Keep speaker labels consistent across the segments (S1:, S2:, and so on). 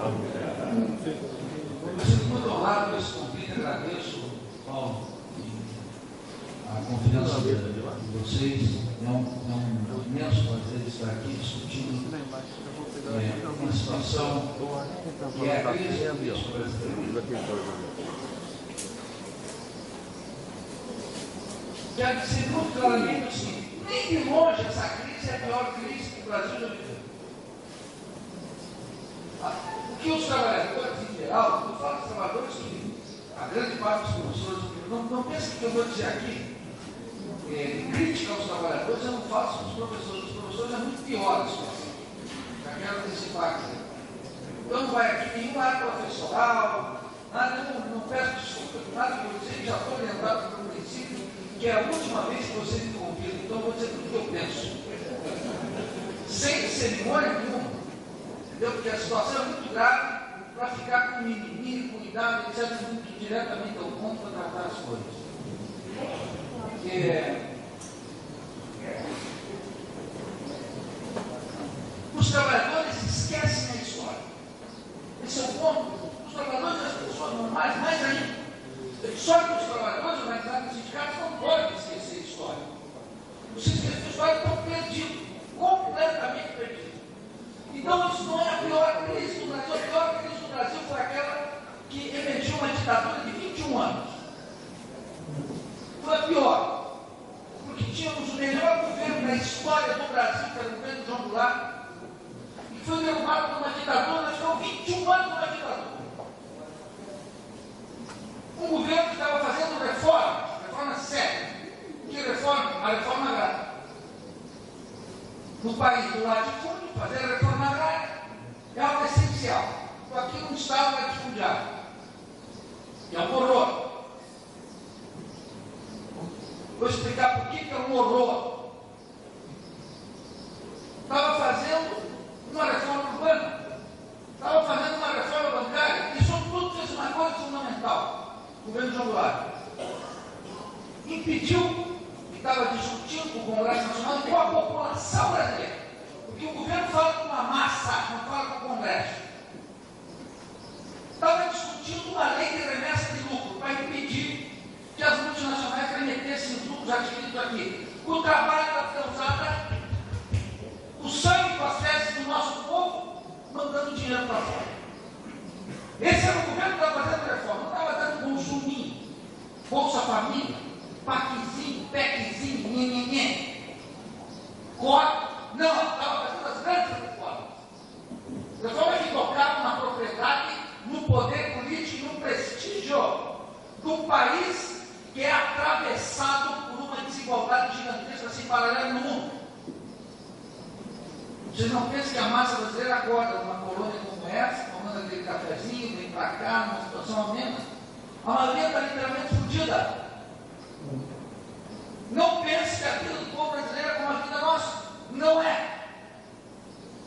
S1: Eu sinto muito honrado com esse convite, agradeço, Paulo, a confiança de vocês. É um imenso prazer estar aqui discutindo uma situação que é a crise política brasileira. Quero dizer muito claramente o seguinte: nem de longe essa crise é a pior crise que o Brasil já viveu. O que os trabalhadores em geral, eu falo dos trabalhadores que a grande parte dos professores, não pensem que eu vou dizer aqui, crítica aos trabalhadores, eu não faço dos professores. Os professores é muito pior a situação. Já quero antecipar aqui. Então não vai aqui nenhuma área professoral, nada, não peço desculpa de nada que eu dizer, já estou lembrado do princípio que é a última vez que vocês me convidam, então eu vou dizer tudo o que eu penso. Sem cerimônia nenhuma. Entendeu? Porque a situação é muito grave para ficar com mimimi, cuidado, etc., muito diretamente ao ponto para tratar as coisas. Os trabalhadores esquecem a história. Esse é o ponto. Os trabalhadores e as pessoas normais, mais ainda. Só que os trabalhadores organizados nos sindicatos não podem esquecer a história. Os sindicatos de história estão perdidos, completamente perdidos. Então, isso não é a pior crise do Brasil. A pior crise do Brasil foi aquela que emergiu uma ditadura de 21 anos. Foi a pior, porque tínhamos o melhor governo da história do Brasil, que era o governo João Goulart, e foi derrubado por uma ditadura. Nós ficamos 21 anos numa ditadura. Um governo que estava fazendo reformas sérias. Que reforma? A reforma agrária. No país do latifúndio, fazer a reforma agrária é algo essencial. Estou aqui num estado latifundiário, que é um horror. Vou explicar por que é um horror. Estava fazendo uma reforma urbana, estava fazendo uma reforma bancária, e sobretudo fez uma coisa fundamental. O governo João Goulart impediu, e estava discutindo com o Congresso Nacional, com a população brasileira. Porque o governo fala com uma massa, não fala com o Congresso. Estava discutindo uma lei de remessa de lucro para impedir que as multinacionais remetessem os lucros adquiridos aqui. O trabalho da causada, o sangue com as fezes do nosso povo, mandando dinheiro para fora. Esse era o governo que estava fazendo reforma, não estava dando consuminho, Bolsa Família, PACzinho, PECzinho, nhenhenhen, cota. Não, estava fazendo as grandes reformas. Reformas que tocavam na propriedade, no poder político e no prestígio do país que é atravessado por uma desigualdade gigantesca sem paralelo no mundo. Vocês não pensam que a massa brasileira acorda numa colônia como essa, tomando aquele cafezinho, vem para cá, numa situação amena. A maioria está literalmente fodida. Não pense que a vida do povo brasileiro é como a vida nossa. Não é.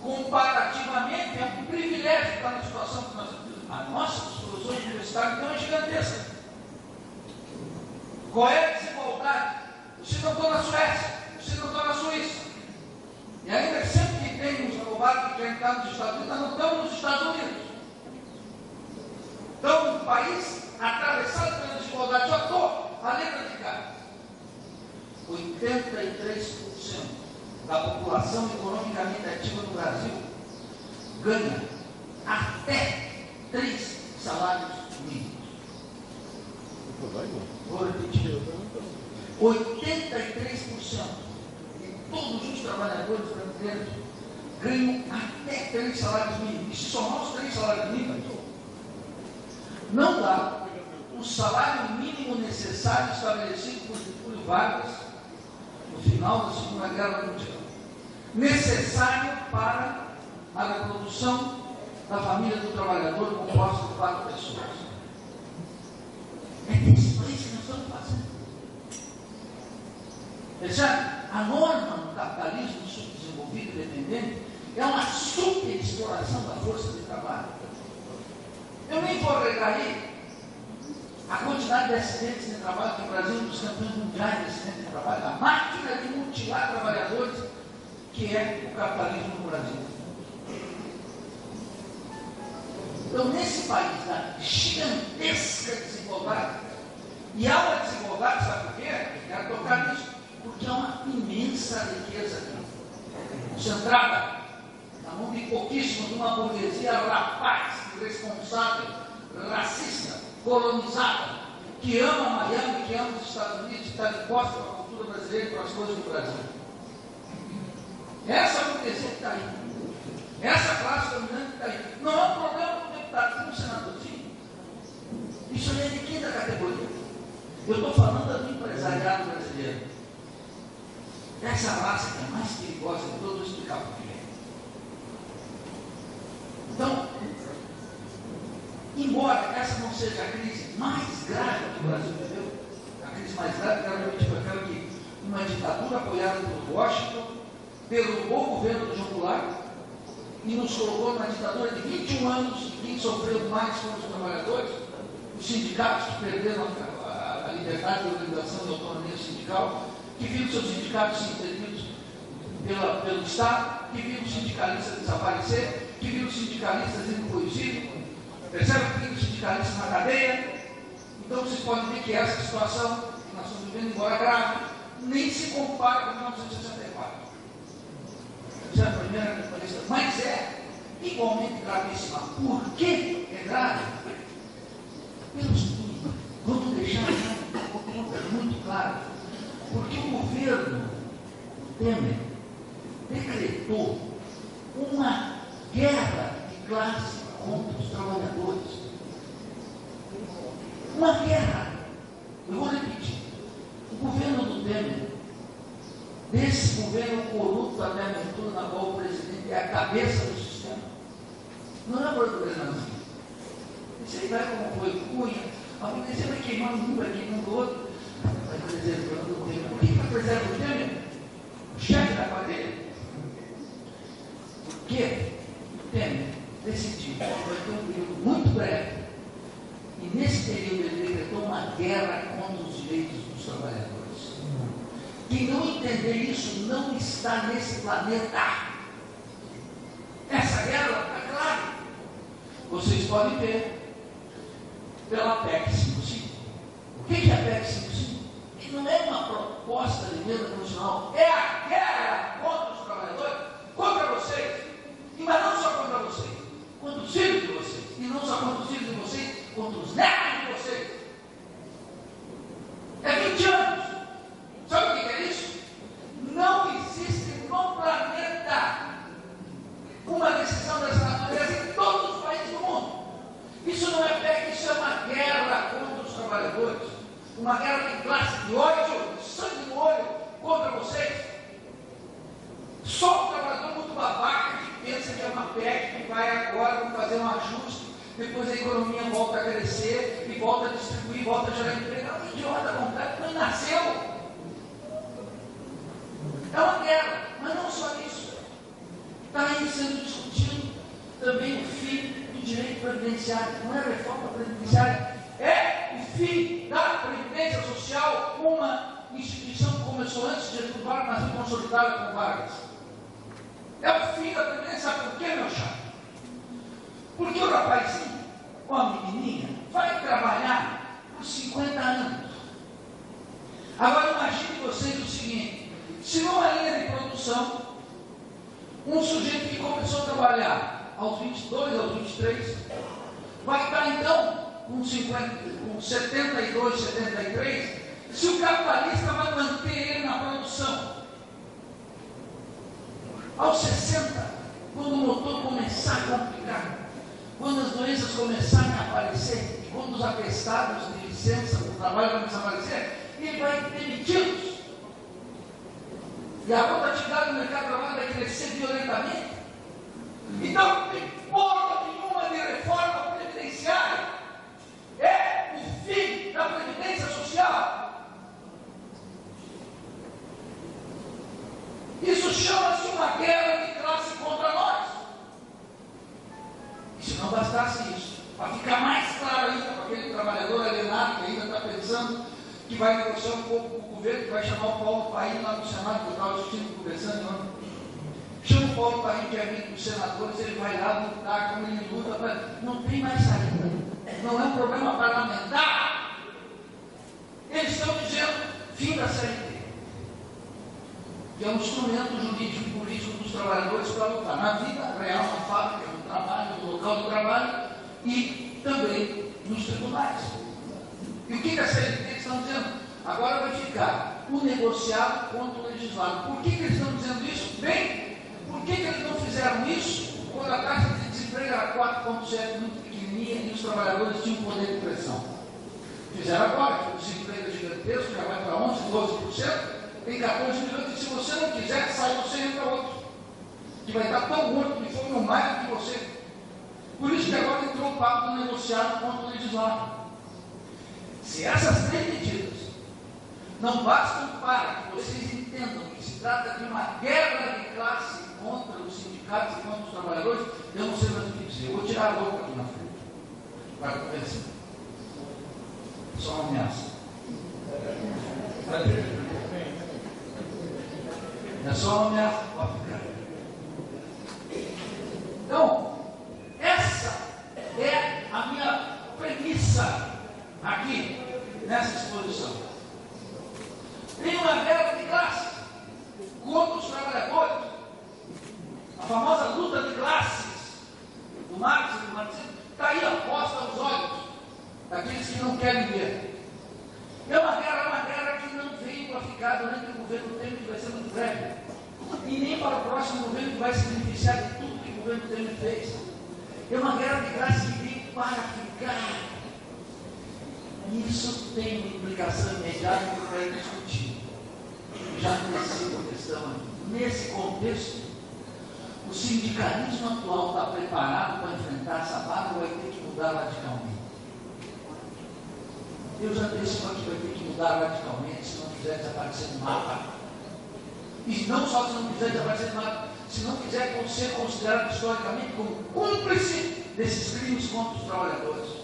S1: Comparativamente, é um privilégio estar na situação que nós temos. A nossa situação universitária então é gigantesca. Qual é a desigualdade? Vocês não estão na Suécia, vocês não estão na Suíça. E ainda sempre que tem uns roubados que já entraram nos Estados Unidos, nós não estamos nos Estados Unidos. Então, um país atravessado pela desigualdade, já estou a letra de cá. 83% da população economicamente ativa no Brasil ganha até 3 salários mínimos. Vou repetir. 83% de todos os trabalhadores brasileiros ganham até 3 salários mínimos. E se somar os 3 salários mínimos, não dá o salário mínimo necessário estabelecido por Getúlio Vargas no final da Segunda Guerra Mundial, necessário para a reprodução da família do trabalhador composta de 4 pessoas. É desse país que nós estamos fazendo. Percebe? A norma no capitalismo subdesenvolvido e dependente é uma superexploração da força de trabalho. Eu nem vou recair a quantidade de acidentes de trabalho que o Brasil é um dos campeões mundiais de acidentes de trabalho, a máquina de mutilar trabalhadores que é o capitalismo no Brasil. Então, nesse país da gigantesca desigualdade, e há uma desigualdade, sabe por quê? Eu quero tocar nisso, porque há uma imensa riqueza aqui, concentrada na mão de pouquíssimos, de uma burguesia rapaz, irresponsável, racista, colonizada, que ama Miami, que ama os Estados Unidos, que está de costas para a cultura brasileira e para as coisas do Brasil. Essa burguesia que está aí, essa classe dominante que está aí, não é um problema do deputado, do senadorzinho. Isso aí é de quinta categoria. Eu estou falando do empresariado brasileiro. Essa raça que é mais perigosa de todo, eu vou explicar por quê. Então, embora essa não seja a crise mais grave que o Brasil viveu, a crise mais grave, eu quero que uma ditadura apoiada por Washington derrubou o governo do João Goulart e nos colocou numa ditadura de 21 anos, e quem sofreu mais foram os trabalhadores, os sindicatos que perderam a liberdade de organização e autonomia sindical, que viram seus sindicatos intervidos pelo Estado, que viram os sindicalistas desaparecer, que viram os sindicalistas indo para o exílio, percebe que viram os sindicalistas na cadeia. Então vocês podem ver que essa situação que nós estamos vivendo, embora grave, nem se compara com 1964. Essa é a primeira diferença, mas é igualmente gravíssima. Por que é grave? Pelo seguinte, vamos deixar muito claro, porque o governo Temer decretou uma guerra de classe contra os trabalhadores. Uma guerra. Eu vou repetir. O governo do Temer, desse governo corrupto até a aventura na qual o presidente é a cabeça do sistema, não é a burguesia, não. Isso aí vai como foi Cunha, a burguesia vai queimando um, vai queimando o outro, vai preservando o Temer. Por que vai preservar o Temer? O chefe da quadrilha. Porque o Temer decidiu que vai ter um período muito breve, e nesse período ele decretou uma guerra contra os direitos dos trabalhadores. Quem não entender isso não está nesse planeta. Essa guerra está clara. Vocês podem ver pela PEC 55. O que é a PEC 55? Que não é uma proposta de emenda constitucional, é a guerra contra os trabalhadores, contra vocês. Mas não só contra vocês, contra os filhos de vocês. E não só contra os filhos de vocês, contra os netos de vocês. É 20 anos. Sabe o que é isso? Não existe no planeta uma decisão dessa natureza em todos os países do mundo. Isso não é PEC, isso é uma guerra contra os trabalhadores. Uma guerra de classe, de ódio, de sangue no olho contra vocês. Só o trabalhador muito babaca que pensa que é uma PEC que vai agora fazer um ajuste, depois a economia volta a crescer e volta a distribuir, volta a gerar emprego. É um idiota completo, não nasceu. É uma guerra, mas não só isso. Está aí sendo discutido também o fim do direito previdenciário. Não é reforma previdenciária, é o fim da Previdência Social, uma instituição que começou antes de Getúlio Vargas, mas foi consolidada com Vargas. É o fim da Previdência. Sabe por quê, meu chapa? Porque o rapazinho ou a menininha vai trabalhar por 50 anos. Agora imagine vocês o seguinte: se numa linha de produção, um sujeito que começou a trabalhar aos 22, aos 23, vai estar então com 72, 73, se o capitalista vai manter ele na produção. Aos 60, quando o motor começar a complicar, quando as doenças começarem a aparecer, e quando os atestados de licença do trabalho começarem a aparecer, ele vai demiti-los. E a rotatividade do mercado de trabalho vai crescer violentamente. Então, não tem porra nenhuma de reforma previdenciária. É o fim da Previdência Social. Isso chama-se uma guerra de classe contra nós. E se não bastasse isso, para ficar mais claro ainda para aquele trabalhador alienado que ainda está pensando que vai negociar um pouco com o governo, que vai chamar o Paulo Paim lá no Senado, que eu estava discutindo, conversando ontem. Chama o Paulo Paim, que é amigo dos senadores, ele vai lá lutar, como ele luta, não tem mais saída. Não é um problema parlamentar. Eles estão dizendo fim da CLT, que é um instrumento jurídico e político dos trabalhadores para lutar na vida real, na fábrica, no trabalho, no local do trabalho e também nos tribunais. E o que a CLT estão dizendo? Agora vai ficar o negociado contra o legislado. Por que eles estão dizendo isso? Bem, por que eles não fizeram isso quando a taxa de desemprego era 4,7, muito pequenininha, e os trabalhadores tinham poder de pressão? Fizeram agora, que o desemprego é gigantesco, já vai para 11, 12%, tem 14 milhões, e se você não quiser, sai você e entra outro, que vai estar tão morto que foi no mais do que você. Por isso que agora entrou o papo do negociado contra o legislado. Se essas 3 medidas não bastam para que vocês entendam que se trata de uma guerra de classe contra os sindicatos e contra os trabalhadores, eu não sei mais o que dizer. Eu vou tirar a roupa aqui na frente para convencer. Só uma ameaça. É só uma ameaça. Pode ficar. Então, essa é a minha premissa aqui, nessa exposição. Tem uma guerra de classe contra os trabalhadores. A famosa luta de classes do Marx e do marxismo está aí aposta aos olhos daqueles que não querem ver. É uma guerra que não veio para ficar durante o governo Temer, que vai ser muito breve. E nem para o próximo governo que vai se beneficiar de tudo que o governo Temer fez. É uma guerra de classe que veio para ficar. Isso tem uma implicação imediata que eu quero discutir. Já conheci a questão aqui. Nesse contexto, o sindicalismo atual está preparado para enfrentar essa barra ou vai ter que mudar radicalmente? Eu já disse que vai ter que mudar radicalmente se não quiser desaparecer do mapa. E não só se não quiser desaparecer do mapa, se não quiser ser considerado historicamente como cúmplice desses crimes contra os trabalhadores.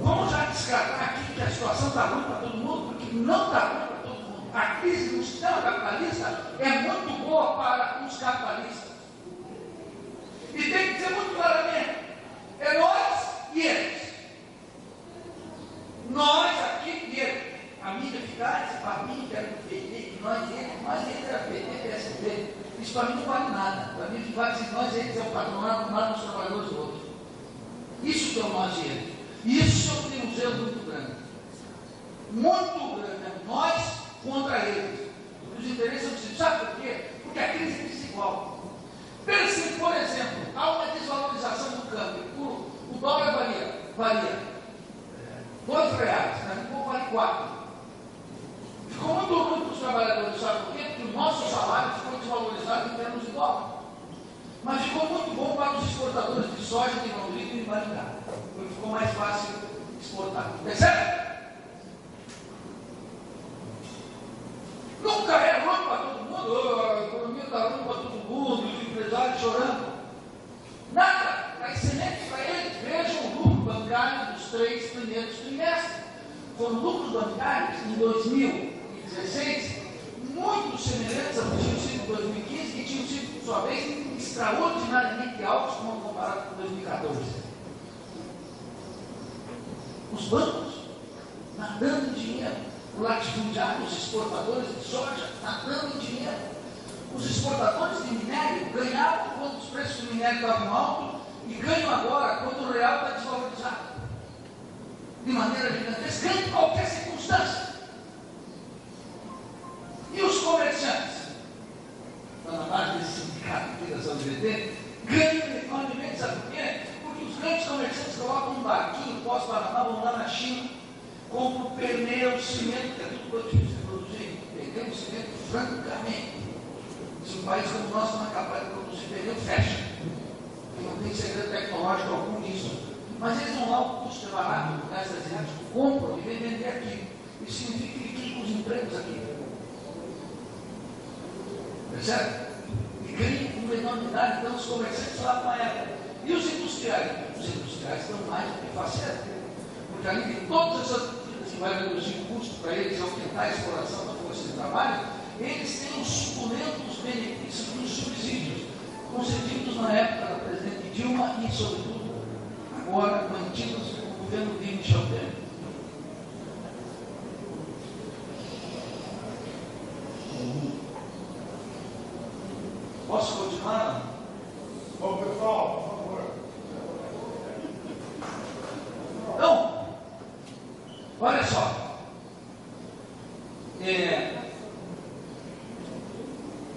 S1: Vamos já descartar aqui que a situação está ruim para todo mundo, porque não está ruim para todo mundo. A crise do sistema capitalista é muito boa para os capitalistas. E tem que dizer muito claramente, é nós e eles. Nós aqui e eles. A mídia fica, esse papinho que era do PT, que nós e eles era PT, PSDB. Isso para mim não vale nada. Para mim vale dizer nós e eles é o patronato, nós os trabalhadores do outro. Isso que é o nós e eles. Isso eu tenho um zelo muito grande. Muito grande. É nós contra eles. Os interesses são distintos. Sabe por quê? Porque a crise é desigual. Pense, por exemplo, há uma desvalorização do câmbio. O dólar varia R$2, né? O povo vale 4. Ficou muito ruim para os trabalhadores, sabe por quê? Porque o nosso salário ficou desvalorizado em termos de dólar. Mas ficou muito bom para os exportadores de soja, de Londrina e de Maringá. Porque ficou mais fácil exportar. Percebe? Nunca é ruim para todo mundo. A economia está ruim para todo mundo, os empresários chorando. Nada. As sementes para eles, vejam o lucro bancário dos 3 primeiros trimestres. Foram lucros bancários em 2016 muito semelhantes ao que tinham sido em 2015, que tinham sido, por sua vez, extraordinariamente altos quando comparado com 2014. Os bancos nadando em dinheiro, o latifundiário, os exportadores de soja nadando em dinheiro. Os exportadores de minério ganhavam quando os preços do minério estavam altos e ganham agora quando o real está desvalorizado. De maneira gigantesca, ganham em qualquer circunstância. E os comerciantes, na base desse sindicato aqui da CLT, ganham enormemente, sabe por quê? Porque os grandes comerciantes colocam um barquinho pós-Panamá, vão lá na China, compram pneu, cimento, que é tudo quanto difícil de produzir. Pegamos cimento francamente. Se um país como o nosso não é capaz de produzir pneu, fecha. E não tem segredo tecnológico algum nisso. Mas eles vão lá, o custo é barato, o resto asiático, compram e vêm vender aqui. Isso significa que ficam os empregos aqui. Percebe? E ganham uma enormidade, então os comerciantes lá com a época. E os industriais? Os industriais estão mais do que faceiro. Porque além de todas essas medidas que vai reduzir o custo para eles aumentar a exploração da força de trabalho, eles têm os suculentos benefícios dos subsídios concedidos na época da presidente Dilma e, sobretudo, agora mantidos pelo governo de Michel Temer. Posso continuar?
S2: Bom, pessoal, por favor.
S1: Então, olha só.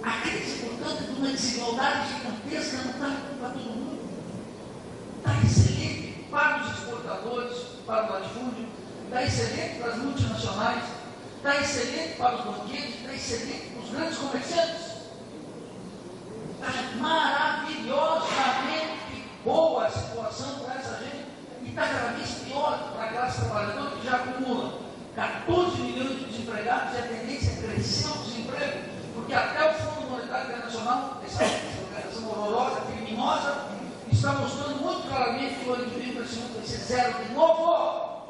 S1: A crise, portanto, de uma desigualdade gigantesca não está para todo mundo. Está excelente para os exportadores, para o latifúndio, está excelente para as multinacionais, está excelente para os banqueiros, está excelente para os grandes comerciantes. Está maravilhosamente boa a situação para essa gente e está cada vez pior para a classe trabalhadora que já acumula 14 milhões de desempregados e a tendência é crescer o desemprego, porque até o Fundo Monetário Internacional, essa organização horrorosa, criminosa, está mostrando muito claramente que o ano que vem o crescimento vai ser zero de novo.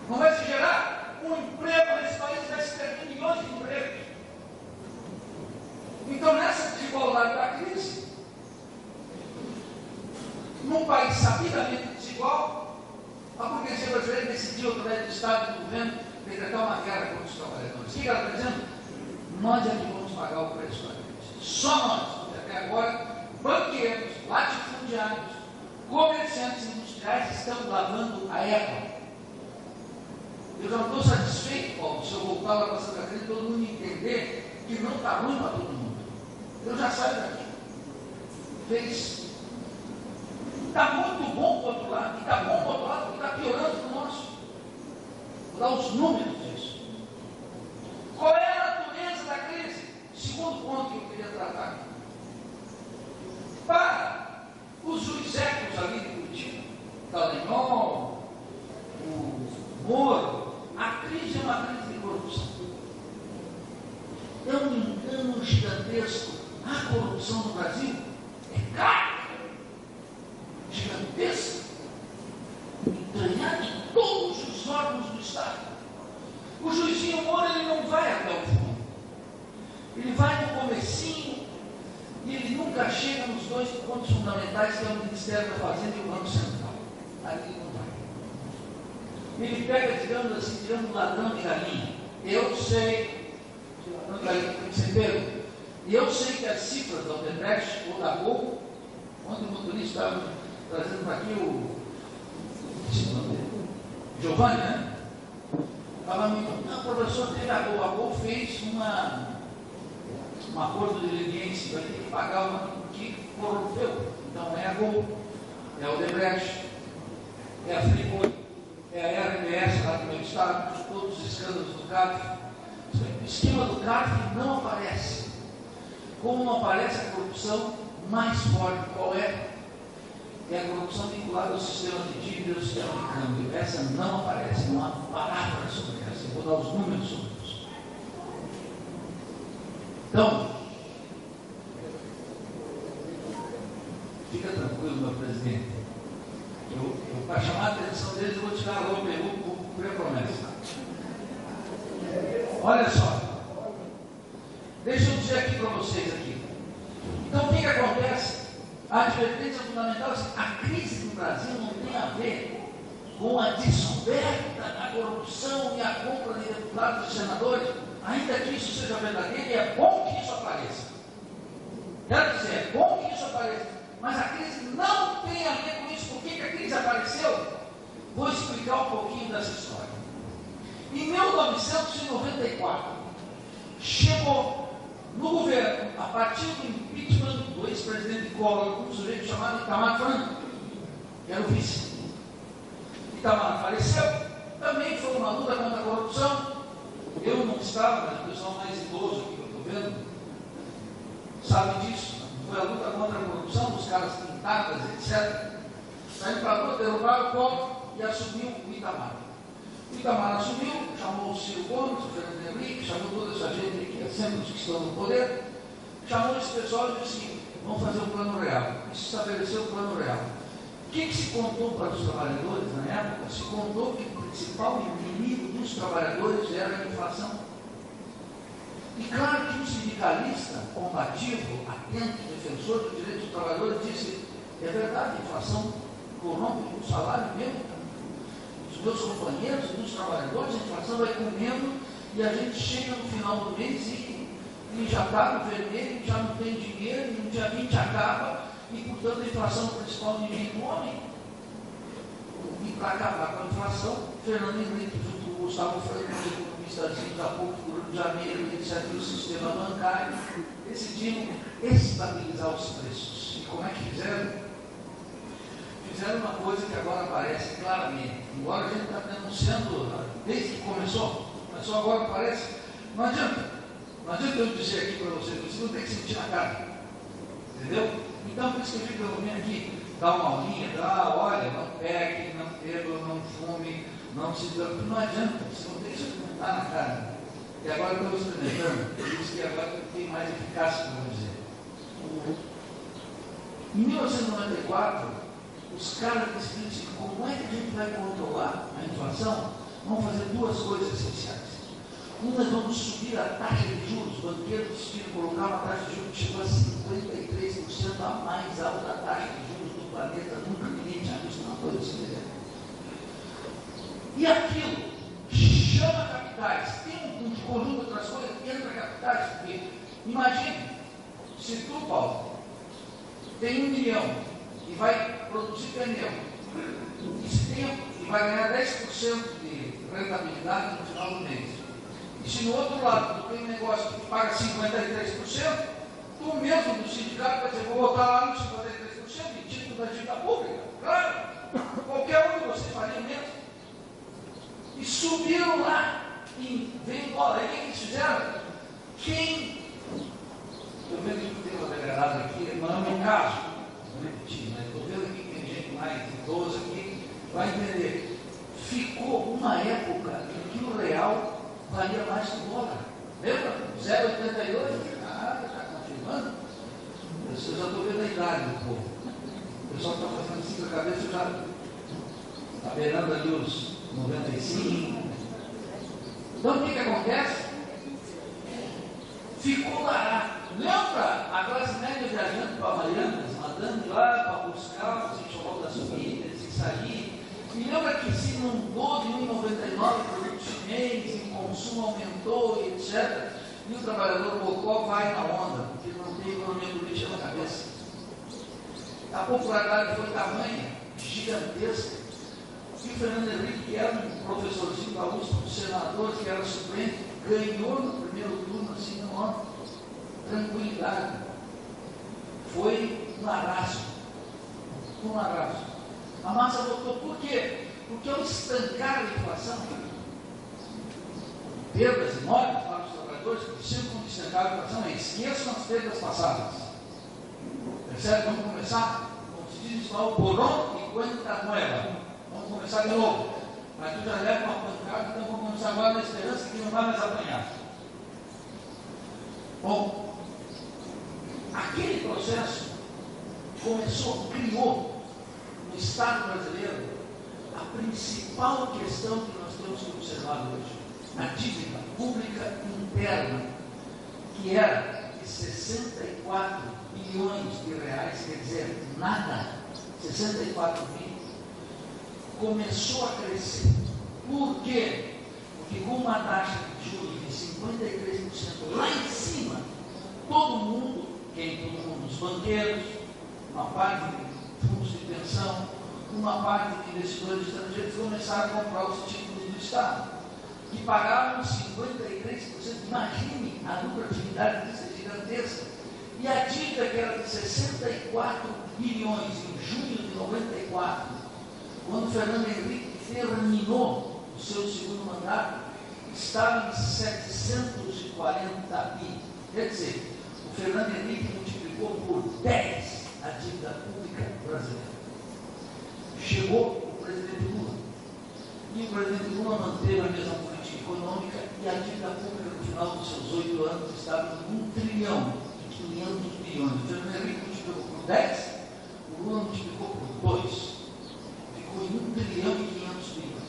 S1: Não vai se gerar um emprego nesse país, vai se perder milhões de empregos. Então, nessa desigualdade da crise, num país sabidamente desigual, a burguesia brasileira decidiu, através do Estado e do governo, decretar uma guerra contra os trabalhadores. O que ela está dizendo? Nós é que vamos pagar o preço da crise. Só nós, porque até agora, banqueiros, latifundiários, comerciantes industriais estão lavando a égua. Eu já não estou satisfeito, Paulo, se eu voltar lá para Santa Catarina, todo mundo entender que não está ruim para todo mundo. Eu já saio daqui. Fez. Está muito bom para o outro lado. E está bom para o outro lado porque está piorando para o nosso. Vou dar os números disso. Qual é a natureza da crise? Segundo ponto que eu queria tratar aqui. Para os juizecos ali de Curitiba, Dallagnol, o Moro, a crise é uma crise de corrupção. É um engano gigantesco. A corrupção no Brasil é cara, gigantesca, entranhada em todos os órgãos do Estado. O juizinho Moro, ele não vai até o fundo. Ele vai no comecinho e ele nunca chega nos dois pontos fundamentais, que é o Ministério da Fazenda e o Banco Central. Ali ele não vai. Ele pega, digamos assim, tirando ladrão de galinha. Eu sei, ladrão de galinha tem que ser pego. E eu sei que as cifras da Odebrecht ou da Gol, ontem o motorista estava trazendo para aqui o Giovanni, né? Falando, não, professor, teve a Gol fez um acordo de leniência, vai ter que pagar uma que corrompeu. Então é a Gol, é a Odebrecht, é a Friboi, é a RBS lá do meu estado, todos os escândalos do CARF. O esquema do CARF não aparece. Como não aparece a corrupção mais forte, qual é? É a corrupção vinculada ao sistema de dívida e ao sistema de câmbio. Essa não aparece, não há palavra sobre essa. Eu vou dar os números sobre isso. Então, fica tranquilo, meu presidente. Para chamar a atenção deles, eu vou tirar a roupa e vou cumprir a promessa. Olha só. Deixa eu dizer aqui para vocês aqui. Então, o que acontece? A advertência fundamental é que a crise no Brasil não tem a ver com a descoberta da corrupção e a compra de deputados e senadores, ainda que isso seja verdadeiro, e é bom que isso apareça. Quero dizer, é bom que isso apareça, mas a crise não tem a ver com isso. Por que a crise apareceu? Vou explicar um pouquinho dessa história. Em 1994, chegou no governo, a partir do impeachment do ex-presidente Collor, um sujeito chamado Itamar Franco, que era o vice. Itamar faleceu, também foi uma luta contra a corrupção. Eu não estava, mas o pessoal mais idoso aqui que eu estou vendo sabe disso. Foi a luta contra a corrupção, dos caras pintadas, etc. Saindo para a rua, derrubaram o Collor e assumiu o Itamar. O Itamar assumiu, chamou o Ciro Gomes, o Fernando Henrique, chamou toda essa gente que é sempre os que estão no poder, chamou esse pessoal e disse assim, vamos fazer um plano real. E se estabeleceu o plano real. O que se contou para os trabalhadores na época? Se contou que o principal inimigo dos trabalhadores era a inflação. E claro que um sindicalista combativo, atento, defensor do direito do trabalhador, disse: é verdade, a inflação corrompe o salário mesmo, dos meus companheiros, dos trabalhadores, a inflação vai comendo e a gente chega no final do mês e já está no vermelho, já não tem dinheiro, e no dia 20 acaba, e portanto a inflação é o principal inimigo do homem. E para acabar com a inflação, Fernando Henrique, junto com o Gustavo Franco, economistazinhos há pouco do Rio de Janeiro, etc., o sistema bancário, decidiram estabilizar os preços. E como é que fizeram? Fizeram uma coisa que agora aparece claramente, embora a gente está denunciando desde que começou agora, aparece, não adianta eu dizer aqui para vocês, vocês não tem que sentir na cara, entendeu? Então, por isso que eu fico vindo aqui, dar uma aulinha, olha, não pegue, não beba, não fume, não se dane, não adianta, você não tem que experimentar na cara. E agora eu estou experimentando, por isso que agora tem mais eficácia, vamos dizer. Em 1994, os caras decidiram assim: como é que a gente vai controlar a inflação? Vamos fazer duas coisas essenciais. Uma, vamos subir a taxa de juros. Os banqueiros decidiram colocar uma taxa de juros que chegou a 53% a mais alta taxa de juros do planeta. Nunca ninguém tinha visto uma coisa assim. E aquilo chama capitais. Tem um conjunto de outras coisas que entra capitais, porque imagine, se tu, Paulo, tem 1 milhão e vai produzir pneu, e vai ganhar 10% de rentabilidade no final do mês. E se no outro lado tu tem um negócio que paga 53%, tu mesmo do sindicato vai dizer: vou botar lá no 53% de título da dívida pública. Claro, qualquer um de vocês faria mesmo. E subiram lá e veio bola. Aí o que eles fizeram? Eu vejo que tem uma degradada aqui, não é o meu caso, não é repetir, mas estou vendo aqui que tem gente mais idosa aqui, vai entender. Ficou uma época em que o real valia mais que o dólar. Lembra? 0,88? Está confirmando? Eu já estou vendo a idade do povo. O pessoal está fazendo assim com a cabeça, já está beirando ali os 95. Então o que acontece? Ficou barato. Lembra a classe média viajando para Havaianas, mandando lá para buscar os enxoval das famílias e sair? E lembra que se inundou de 1,99 produtos chineses, o consumo aumentou, etc. E o trabalhador bocó vai na onda, porque não tem economia política na cabeça. A popularidade foi tamanha, gigantesca, que o Fernando Henrique, que era um professorzinho da USP, um senador que era suplente, ganhou no primeiro turno, assim, numa tranquilidade. Foi um arraso. A massa votou por quê? Porque ao estancar a inflação, perdas enormes para os trabalhadores, que sempre quando estancar a inflação, esqueçam as perdas passadas. Percebe? Vamos começar, como se diz isso lá, o porão e cuenta nueva. Vamos começar de novo. Mas tu já leva uma pancada, então vamos começar agora na esperança que não vai mais apanhar. Bom, aquele processo criou no Estado brasileiro a principal questão que nós temos que observar hoje: a dívida pública interna, que era de 64 bilhões de reais, quer dizer, nada, 64 bilhões, começou a crescer. Por quê? Porque com uma taxa de juros de 53% lá em cima, todo mundo, os banqueiros, uma parte de fundos de pensão, uma parte de investidores estrangeiros começaram a comprar os títulos do Estado, que pagavam 53%. Imagine a lucratividade disso, é gigantesca. E a dívida, que era de 64 bilhões em junho de 94, quando Fernando Henrique terminou o seu segundo mandato, estava em 740 bi. Quer dizer, o Fernando Henrique multiplicou por 10 a dívida pública brasileira. Chegou o presidente Lula. E o presidente Lula manteve a mesma política econômica, e a dívida pública no final dos seus 8 anos estava em 1 trilhão e 500 bilhões. O Fernando Henrique multiplicou por 10, o Lula multiplicou por 2. Ficou em 1 trilhão e 500 bilhões.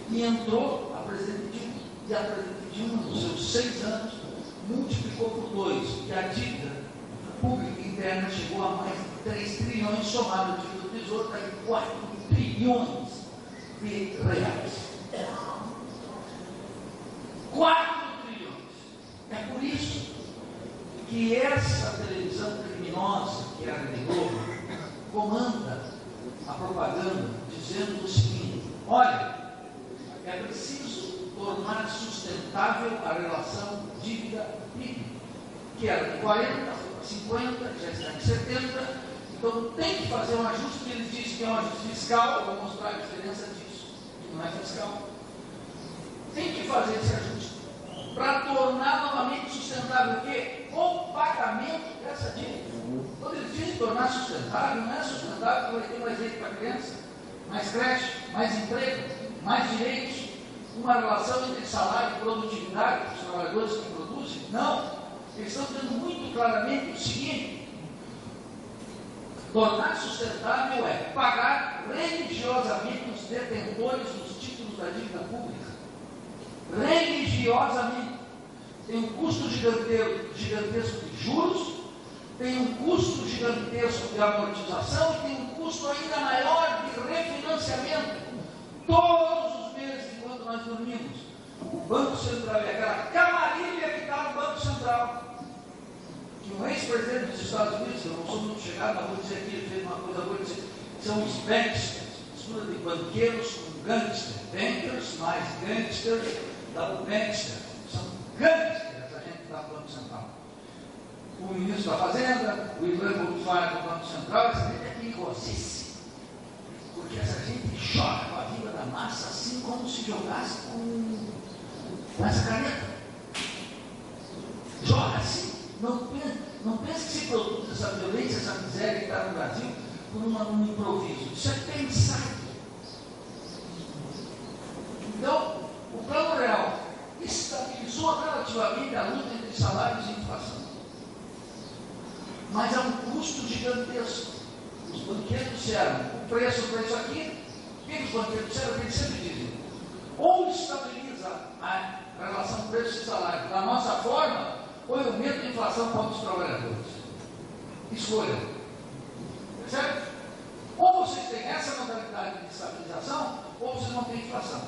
S1: E entrou a presidente Dilma. E a presidente Dilma, nos seus 6 anos, multiplicou por 2, e a dívida pública interna chegou a mais de 3 trilhões, somado a dívida do Tesouro, está em 4 trilhões de reais. 4 trilhões. É por isso que essa televisão criminosa, que é a Rede Globo, comanda a propaganda dizendo o seguinte: olha, é preciso tornar sustentável a relação dívida-PIB, que era de 40, foi para 50, já está em 70, então tem que fazer um ajuste, que eles dizem que é um ajuste fiscal. Eu vou mostrar a diferença disso, que não é fiscal. Tem que fazer esse ajuste para tornar novamente sustentável o quê? O pagamento dessa dívida. Quando eles dizem tornar sustentável, não é sustentável porque vai ter mais leite para a criança, mais creche, mais emprego, mais direitos, uma relação entre salário e produtividade dos trabalhadores que produzem. Não. Eles estão dizendo muito claramente o seguinte: tornar sustentável é pagar religiosamente os detentores dos títulos da dívida pública. Religiosamente. Tem um custo gigantesco de juros, tem um custo gigantesco de amortização e tem um custo ainda maior de refinanciamento. Todos os meses, enquanto nós dormimos, o Banco Central é aquela camarilha que está no Banco Central. Que um ex-presidente dos Estados Unidos, eu não sou muito chegado, mas vou dizer aqui, ele fez uma coisa boa, dizer, são os banksters, mistura de banqueiros com gangsters, bankers mais gangsters, double banksters, são gangsters a gente está no Banco Central. O ministro da Fazenda, o Ivan Bolsonaro do Banco Central, essa gente é perigosíssima, porque essa gente joga com a vida da massa assim como se jogasse com essa caneta. Joga assim. Não pense que se produz essa violência, essa miséria que está no Brasil por um improviso. Isso é pensado. Então, o Plano Real estabilizou relativamente a luta entre salários e inflação. Mas é um custo gigantesco. Os banqueiros disseram, o preço aqui, o que os banqueiros disseram? Eles sempre dizem, ou estabiliza a relação preço e salário da nossa forma, ou eu meto a inflação contra os trabalhadores. Escolha. Percebe? Ou vocês têm essa modalidade de estabilização, ou vocês não têm inflação.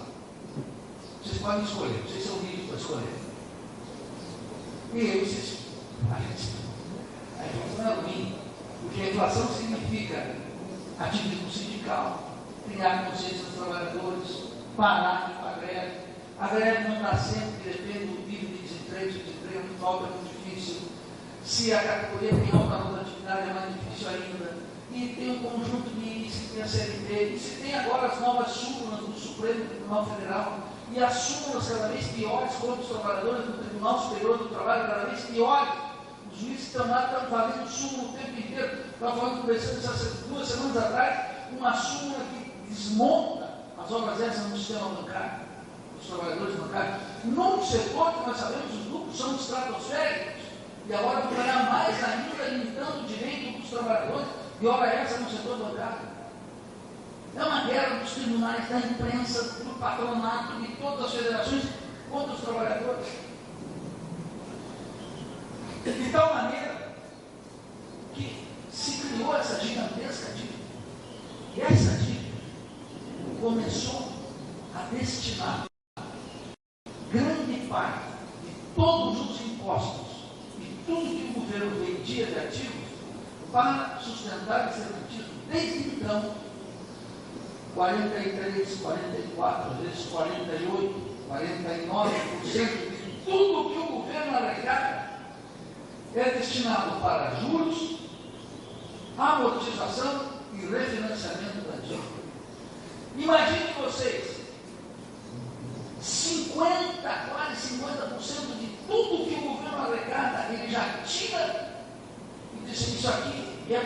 S1: Vocês podem escolher. Vocês são livres para escolher. E aí vocês... A inflação é ruim, porque a inflação significa ativismo sindical, criar consciência dos trabalhadores, parar com a greve. A greve não está sempre, depende do nível de desemprego falta é muito difícil. Se a categoria tem alta rotatividade, é mais difícil ainda. E tem um conjunto de se tem a CLT, e se tem agora as novas súmulas do Supremo Tribunal Federal, e as súmulas cada vez piores contra os trabalhadores do Tribunal Superior do Trabalho, cada vez piores. Os juízes que estão lá estão fazendo súmula o tempo inteiro. Estava falando, conversando essas 2 semanas atrás, uma súmula que desmonta as obras essas no sistema bancário, os trabalhadores bancários. Num setor que nós sabemos os lucros são estratosféricos, e agora vão ganhar mais ainda, limitando o direito dos trabalhadores, e hora essa no setor bancário. É uma guerra dos tribunais, da imprensa, do patronato, de todas as federações contra os trabalhadores. De tal maneira que se criou essa gigantesca dívida. E essa dívida começou a destinar grande parte de todos os impostos e tudo que o governo vendia de ativos para sustentar esse ativismo. Desde então, 43, 44, às vezes 48, 49% de tudo que o governo arrecada é destinado para juros, amortização e refinanciamento da dívida. Imagine vocês, quase 50% de tudo que o governo arrecada, ele já tira e diz: isso aqui é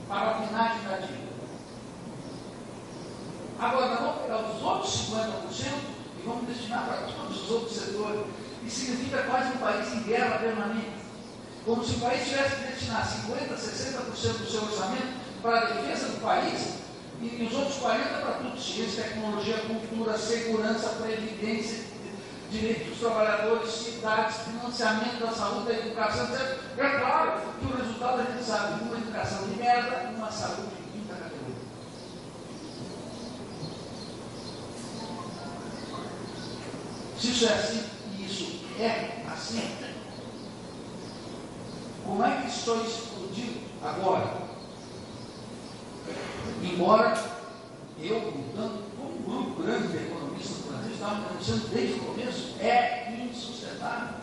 S1: para a finagem da dívida. Agora, nós vamos pegar os outros 50% e vamos destinar para todos os outros setores. Isso significa quase um país em guerra permanente. Como se o país tivesse que destinar 50%, 60% do seu orçamento para a defesa do país e os outros 40% para tudo: ciência, tecnologia, cultura, segurança, previdência, direitos dos trabalhadores, cidades, financiamento da saúde, da educação, etc. É claro que o resultado a gente sabe, uma educação de merda e uma saúde de quinta categoria. Se isso é assim, e isso é assim, como é que isso explodiu agora? Embora eu, como um grupo grande de economistas do Brasil, estava denunciando desde o começo, é insustentável.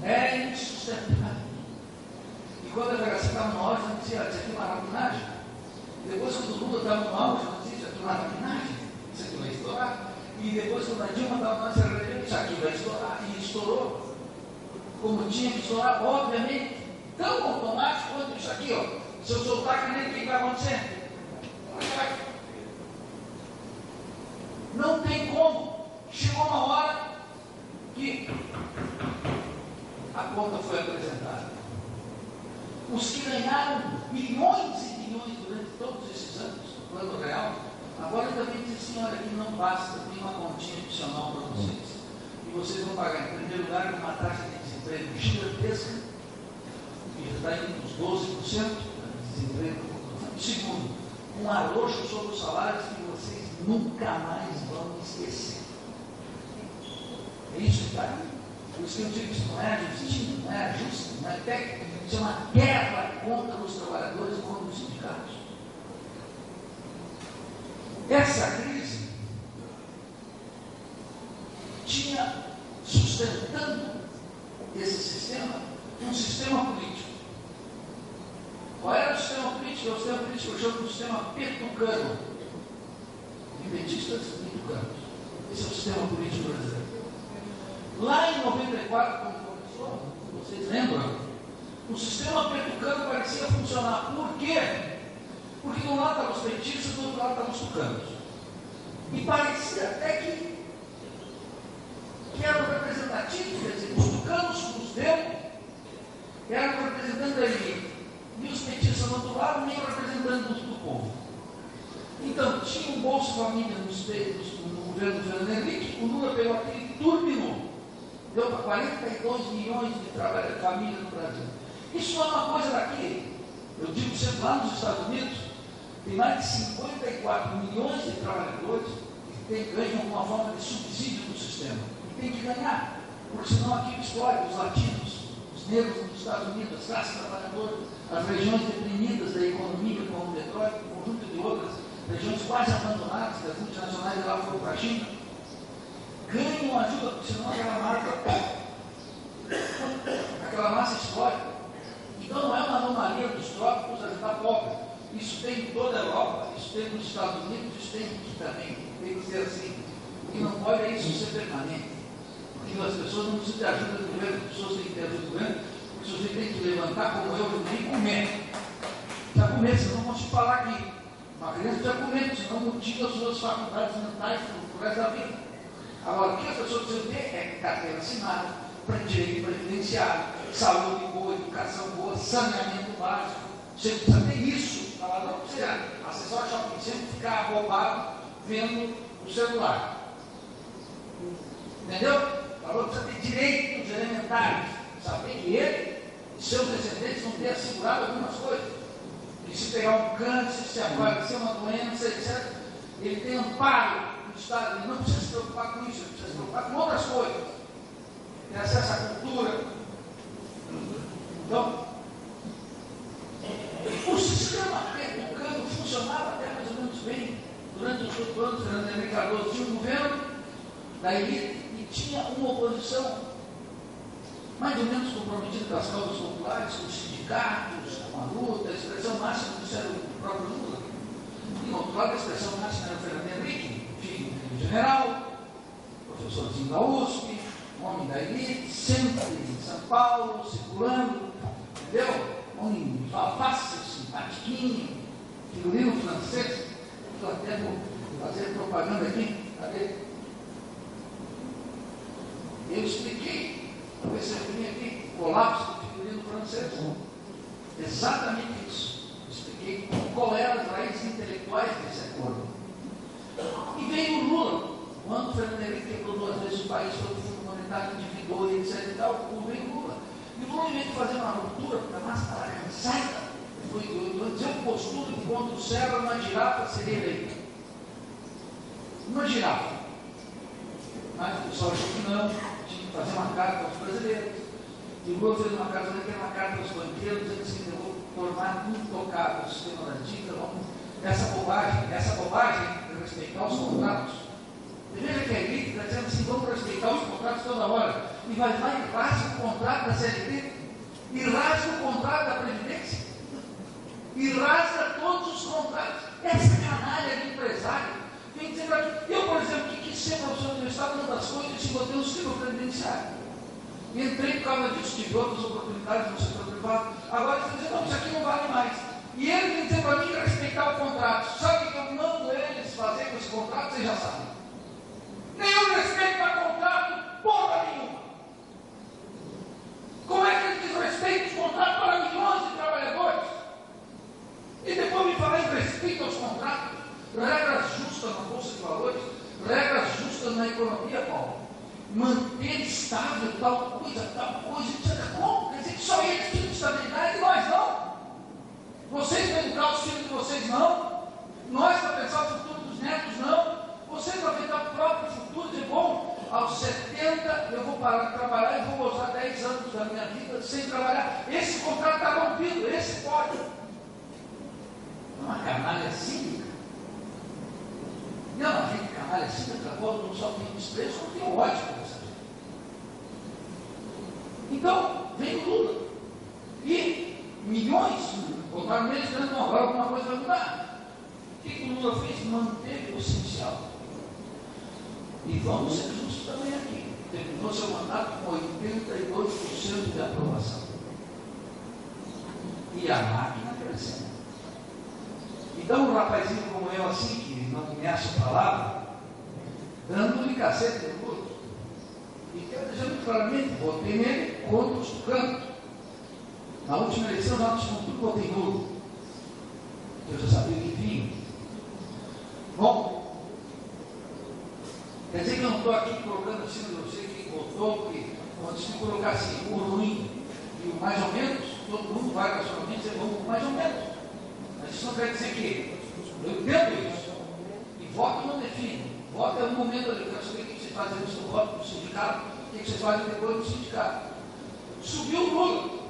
S1: É insustentável. E quando a delegacia estava no auge, eu dizia, isso aqui é uma rapinagem. Depois, quando o Lula estava no auge, eu dizia, isso aqui é uma rapinagem, isso aqui vai estourar. E depois, quando a Dilma estava no auge, eu dizia, isso aqui vai estourar. E estourou. Como tinha que estourar, obviamente, tão automático quanto isso aqui, ó. Se eu soltar, que nem o que está acontecendo. Não tem como. Chegou uma hora que a conta foi apresentada. Os que ganharam bilhões e bilhões durante todos esses anos, no plano real, agora também dizem assim, olha, aqui não basta, tem uma continha adicional para vocês. E vocês vão pagar, em primeiro lugar, uma taxa de desemprego gigantesca, que está indo uns 12% de desemprego. Segundo, um arroxo sobre os salários que vocês nunca mais vão esquecer. É isso que está aí. Por isso que eu digo que isso não é justiça, não é justo, não é técnico. Isso é uma guerra contra os trabalhadores e contra os sindicatos. Essa crise tinha sustentando esse sistema, um sistema político. Qual era o sistema político? O sistema político eu chamo de sistema petucano. Petistas e tucanos. Esse é o sistema político brasileiro. Lá em 94, quando começou, vocês lembram? O sistema petucano parecia funcionar. Por quê? Porque de um lado estavam os petistas, do outro lado estavam os tucanos. E parecia até que eram representativos, quer dizer, os tucanos com os dedos eram representantes da elite. E os petistas do outro lado nem representantes do povo. Então, tinha um Bolsa Família no governo do Fernando Henrique, o Lula pegou aquele e turbinou. Deu para 42 milhões de famílias no Brasil. Isso não é uma coisa daqui. Eu digo sempre, lá nos Estados Unidos, tem mais de 54 milhões de trabalhadores que ganham alguma forma de subsídio do sistema. E tem que ganhar, porque senão aquilo explode os latinos, os negros nos Estados Unidos, as classes trabalhadoras, as regiões deprimidas da economia, como Detroit, um conjunto de outras regiões quase abandonadas, que as multinacionais lá foram para a China, ganham ajuda, porque senão aquela massa explode. Então não é uma anomalia dos trópicos ajudar pobre. Isso tem em toda a Europa, isso tem nos Estados Unidos, isso tem aqui também. Tem que ser assim. O que não pode é isso ser permanente. Porque as pessoas não precisam de ajuda do governo, as pessoas têm que ter ajuda do governo, porque se você tem que levantar como eu nem comer. Já comer, vocês não vão te falar aqui. Uma criança precisa comer, senão modifica as suas faculdades mentais para o resto da vida. Agora, o que as pessoas precisam ter é carteira assinada, direito previdenciário, saúde boa, educação boa, saneamento básico. Você precisa ter isso. Ela não precisa acessar o shopping center e ficar abobado vendo o celular. Entendeu? Ela precisa ter direitos elementares. Saber que ele e seus descendentes vão ter assegurado algumas coisas. Que se pegar um câncer, se aparecer uma doença, etc., ele tem amparo do Estado, ele não precisa se preocupar com isso, ele precisa se preocupar com outras coisas. Tem acesso à cultura. Então, o sistema petucano funcionava até mais ou menos bem. Durante os 8 anos, Fernando Henrique Cardoso tinha um governo da elite e tinha uma oposição mais ou menos comprometido com as causas populares, com os sindicatos, com a luta, a expressão máxima do era o próprio Lula. E no outro lado, a expressão máxima era o Fernando Henrique, filho do general, professorzinho da USP, homem da elite, sempre em São Paulo, circulando, entendeu? Homem fácil, simpatiquinho, figurino francês. Estou até fazer propaganda aqui, cadê? Eu expliquei. Talvez você venha aqui, colapso do figurino francês. Exatamente isso. Expliquei qual eram as raízes intelectuais desse acordo. E veio o Lula, quando o Fernando Henrique quebrou 2 vezes o país, foi tentar individuar, etc. e tal, o governo Lula. E o Lula, em vez de fazer uma ruptura, porque a massa estava cansada, eu postulo que contra o Serra, uma girafa seria eleita. Uma girafa. Mas o pessoal achou que não, tinha que fazer uma carta aos brasileiros. E o Lula fez uma carta, que era uma carta aos banqueiros, dizendo assim, eu vou tornar intocável o sistema da dívida, essa bobagem de respeitar os contratos. E veja que a elite está dizendo assim, vamos respeitar os contratos toda hora. E vai lá e rasga o contrato da CLT, e rasga o contrato da Previdência, e rasga todos os contratos. Essa canalha de empresário vem dizer para mim, eu, por exemplo, que quis ser professor universitário, uma das coisas, e botei um sistema previdenciário. E entrei por causa disso, tive outras oportunidades no setor privado. Agora eles dizem, não, isso aqui não vale mais. E ele vem dizer para mim respeitar o contrato. Sabe o que eu mando eles fazer com esse contrato? Vocês já sabem. Nenhum respeito a contrato, porra nenhuma. Como é que eles desrespeitam os contratos para milhões de trabalhadores? E depois me falar em respeito aos contratos, regras justas na Bolsa de Valores, regras justas na economia, Paulo. Manter estável tal coisa, etc. Como? Quer dizer que só eles tinham estabilidade e nós não. Vocês para educar os filhos de vocês não. Nós para pensar o futuro dos netos não. Vocês para pensar o próprio futuro de bom. Aos 70 eu vou parar de trabalhar e vou gozar 10 anos da minha vida sem trabalhar. Esse contrato está rompido, esse pode. É uma canalha cínica. Não, a gente canalha cínica, não só tem desprezo, como tem ódio por essa gente. Então, vem o Lula. E milhões, botaram neles dizendo, não, agora alguma coisa vai mudar. O que o Lula fez? Manteve o essencial. E vamos ser justos também aqui. Terminou seu mandato com 82% de aprovação. E a máquina crescendo. Então, um rapazinho como eu, assim, que não conhece a palavra, dando-lhe cacete no Lula. E quero dizer muito claramente, votei nele contra os tucanos. Na última eleição, nós tudo votei nulo. Eu já sabia que vinha. Bom, quer dizer que eu não estou aqui colocando assim, eu sei quem votou, porque quando se colocar assim, o ruim e o mais ou menos, todo mundo vai racionalmente dizer vamos mais ou menos. Mas isso não quer dizer que eu entendo isso. E voto não define. Voto é um momento ali, eu quero saber o que vocês fazem antes do voto no sindicato, o que vocês fazem depois no sindicato. Subiu o Lula.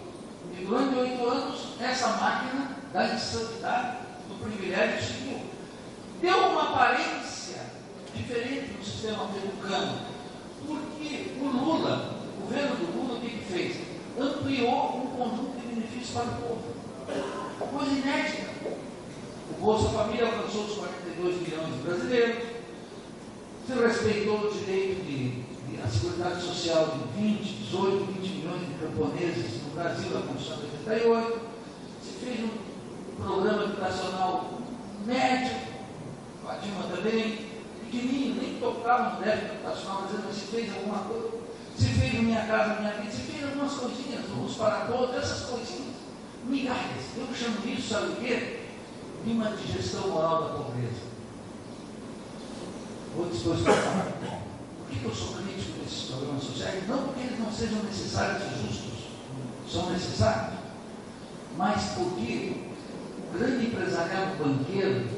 S1: E durante 8 anos, essa máquina da insanidade, do privilégio seguiu. Deu uma aparência diferente no sistema americano. Porque o Lula, o governo do Lula, o que fez? Ampliou um conjunto de benefícios para o povo. Coisa inédita. O Bolsa Família alcançou os 42 milhões de brasileiros. Se respeitou o direito de a Seguridade Social de 18, 20 milhões de camponeses no Brasil, a Constituição de 88. Se fez um programa educacional médio, a Dilma também, pequenininho, nem tocava no déficit educacional, mas se fez alguma coisa. Se fez no Minha Casa Minha Vida, se fez algumas coisinhas, vamos para todos, essas coisinhas, migalhas. Eu chamo isso, sabe o quê? De uma digestão moral da pobreza. Vou depois falar. Por que eu sou crítico desses programas sociais? Não porque eles não sejam necessários e justos, são necessários, mas porque o grande empresariado banqueiro,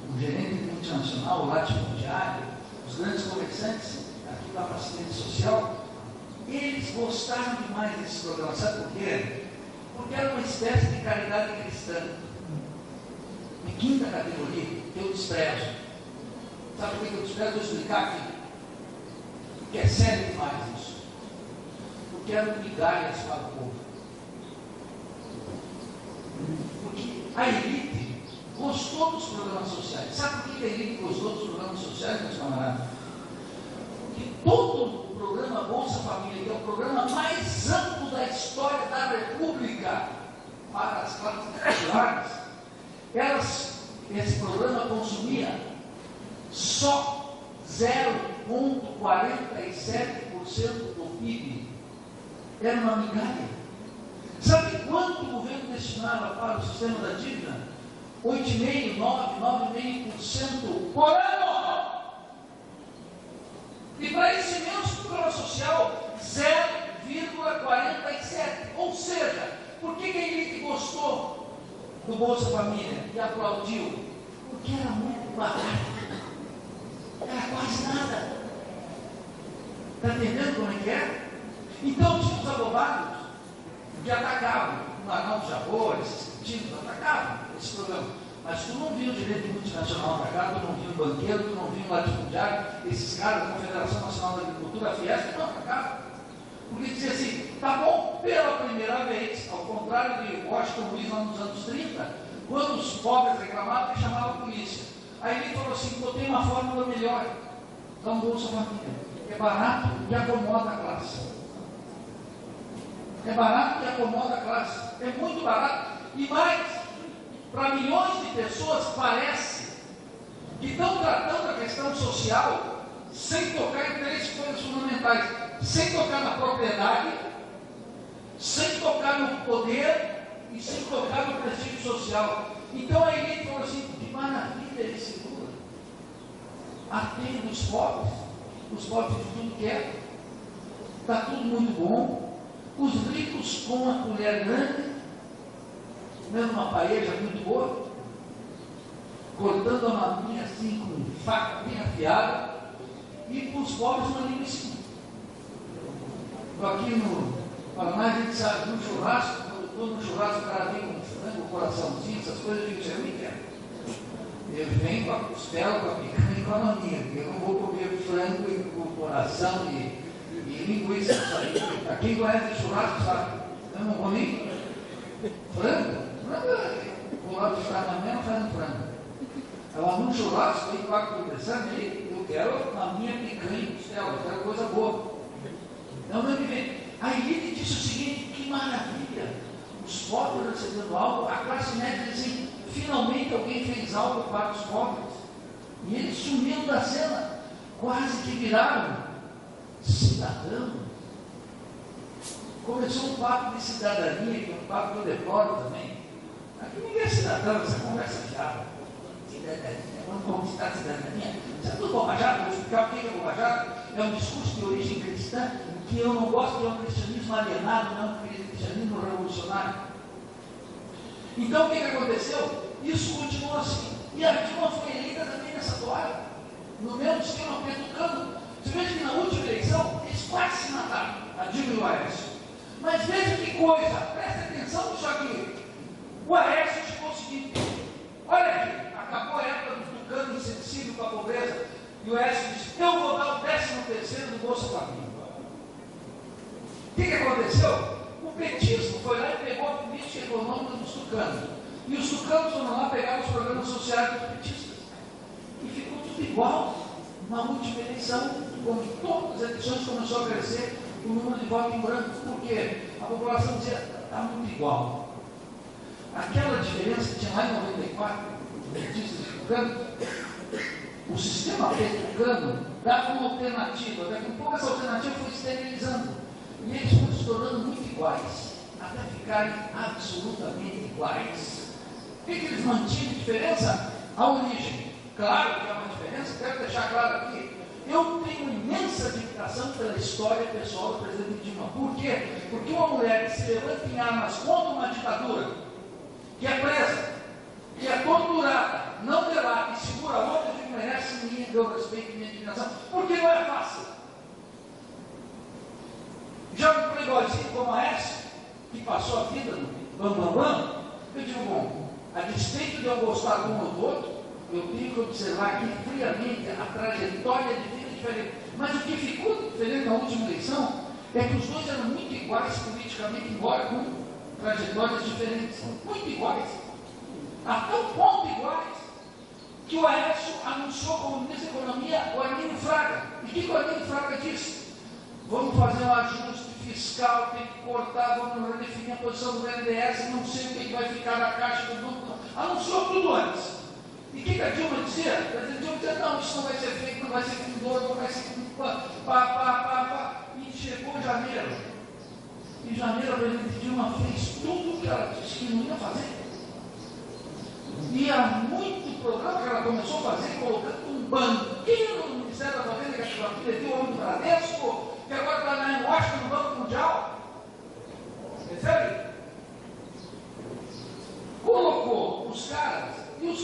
S1: o gerente multinacional, o latifundiário, os grandes comerciantes aqui da assistência social, eles gostaram demais desse programa. Sabe por quê? Porque era uma espécie de caridade cristã, de quinta categoria, que eu desprezo. Sabe por que eu desprezo? Vou explicar aqui. Porque é sério demais isso. Porque eram migalhas para o povo. Porque a elite gostou dos programas sociais. Sabe por que a elite gostou dos programas sociais, meus camaradas? Porque todo o programa Bolsa Família, que é o programa mais amplo da história da República para as classes populares, esse programa consumia só 0,47% do PIB. Era uma migalha. Sabe quanto o governo destinava para o sistema da dívida? 8,5%, 9,5% por ano. E para esse imenso programa social, que a elite gostou do Bolsa Família e aplaudiu? Porque era muito barato. Era quase nada. Está entendendo como é que é? Então tinha os abogados que atacavam, o Arnaldo Jabor, esses títulos atacavam esse programa. Mas tu não viu o direito multinacional atacar, tu não viu o banqueiro, tu não viu o latifundiário, esses caras da Confederação Nacional da Agricultura, a Fiesp, não atacavam. Porque dizia assim, tá bom, pela primeira vez, ao contrário de Washington Luiz lá nos anos 30, quando os pobres reclamavam, ele chamava a polícia. Aí ele falou assim, eu tenho uma fórmula melhor, dá um Bolsa Família. É barato e acomoda a classe. É barato e acomoda a classe. É muito barato. E mais, para milhões de pessoas parece que estão tratando a questão social sem tocar em três coisas fundamentais. Sem tocar na propriedade, sem tocar no poder e sem tocar no prestígio social. Então a elite falou assim, que maravilha esse Lula. Atende os pobres de tudo que é, está tudo muito bom, os ricos com a colher grande, comendo uma paella muito boa, cortando a maminha assim com faca bem afiada, e para os pobres uma linguiça. Aqui no Paraná a gente sabe, no churrasco, quando estou no churrasco, o cara vem com frango, coraçãozinho, essas coisas, eu digo, você não quer. Eu venho com a costela, com a picanha e com a maminha, porque eu não vou comer frango e com coração e linguiça. Para quem conhece churrasco sabe, eu não vou nem frango. Vou lá buscar a maminha, não faz um frango. Ela no churrasco, aí vai conversando, eu quero a minha picanha e costela, eu quero coisa boa. Não me vem. A elite disse o seguinte, que maravilha, os pobres recebendo algo, a classe média diz assim, finalmente alguém fez algo para os pobres. E eles sumiram da cena, quase que viraram cidadão. Começou um papo de cidadania, que é um papo que eu deploro também. Aqui ninguém é cidadão, essa conversa fiada. Cidadania, vamos conquistar a cidadania. Isso é tudo bobajado, vou explicar o que é bobajado. É um discurso de origem cristã, que eu não gosto, que é um cristianismo alienado, não é um cristianismo revolucionário. Então o que aconteceu? Isso continuou assim. E a Dilma foi eleita também nessa toalha, no mesmo esquema petucando. Você veja que na última eleição eles quase se mataram, a Dilma e o Aécio. Mas veja que coisa, presta atenção nisso aqui. O Aécio chegou o seguinte, olha aqui, acabou a época do tucano insensível com a pobreza, e o Aécio disse, eu vou dar o 13º do Bolsa Família. O que aconteceu? O petismo foi lá e pegou a política econômica dos tucanos. E os tucanos foram lá pegar os programas sociais dos petistas. E ficou tudo igual. Na última eleição, como todas as eleições, começou a crescer o número de votos em branco. Por quê? A população dizia, está muito igual. Aquela diferença que tinha lá em 94, petistas e tucanos, o sistema petucano dava uma alternativa. Daqui a pouco essa alternativa foi esterilizando. E eles foram se tornando muito iguais, até ficarem absolutamente iguais. O que eles mantinham de diferença? A origem. Claro que há uma diferença, quero deixar claro aqui. Eu tenho imensa admiração pela história pessoal do presidente Dilma. Por quê? Porque uma mulher que se levanta em armas contra uma ditadura, que é presa, que é torturada, não delata e segura a outra, que merece meu respeito e minha admiração, porque não é fácil. Já um playboyzinho como a essa, que passou a vida no bam, eu digo, bom, a despeito de eu gostar de um ou do outro, eu tenho que observar aqui friamente a trajetória de vida diferente. Mas o que ficou diferente na última eleição é que os dois eram muito iguais politicamente, embora com trajetórias diferentes. Muito iguais. A tal ponto iguais que o Aécio anunciou como ministro da Economia o Arminio Fraga. E o que o Arminio Fraga disse? Vamos fazer um ajuste fiscal, tem que cortar, vamos redefinir a posição do BNDES, não sei o que vai ficar na caixa do banco. Anunciou tudo antes. E o que a Dilma dizia? A Dilma dizia, não, isso não vai ser feito, não vai ser fundador, não vai ser pá. E chegou janeiro. Em janeiro a presidente Dilma fez tudo o que ela disse que não ia fazer. E há muito programa que ela começou a fazer, colocando um banqueiro no Ministério da Fazenda, que a filha deu o homem do Bradesco, que agora está na Washington, no Banco Mundial. Percebe?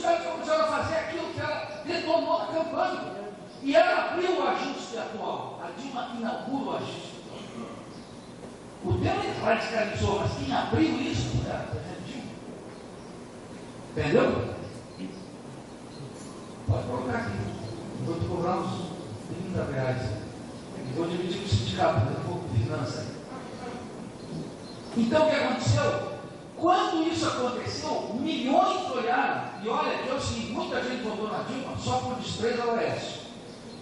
S1: caras começaram a fazer aquilo que ela detonou na campanha. E ela abriu o ajuste atual. A Dilma inaugura o ajuste atual. O Temer radicalizou, mas quem abriu isso era a presidente Dilma. Entendeu? Pode colocar aqui. Vou te cobrar uns R$30. E vou dividir com o sindicato, um pouco de finanças. Então o que aconteceu? Quando isso aconteceu, milhões olharam. E olha, que é o seguinte, muita gente votou na Dilma só por desprezo ao Aécio.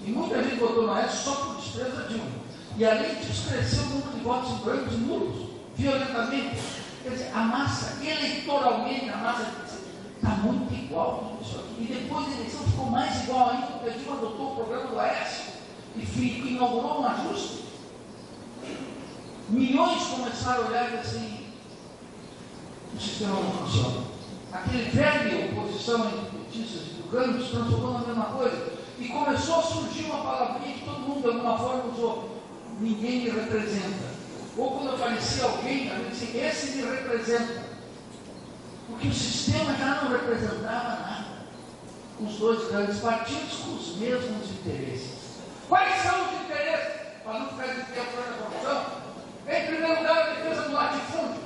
S1: E muita gente votou na Aécio só por desprezo a Dilma. E além disso, cresceu o número de votos em brancos e nulos, violentamente. Quer dizer, a massa, eleitoralmente, a massa está muito igual tudo isso aqui. E depois da eleição ficou mais igual ainda, porque a Dilma adotou o programa do Aécio e inaugurou um ajuste. Milhões começaram a olhar e assim, o sistema não funciona. Aquele velho oposição entre petistas e tucanos se transformou na mesma coisa. E começou a surgir uma palavrinha que todo mundo de alguma forma usou: ninguém me representa. Ou quando aparecia alguém, a gente dizia: esse me representa. Porque o sistema já não representava nada. Os dois grandes partidos com os mesmos interesses. Quais são os interesses? Para não ficar de pé fora da corrupção. Em primeiro lugar, a defesa do latifúndio.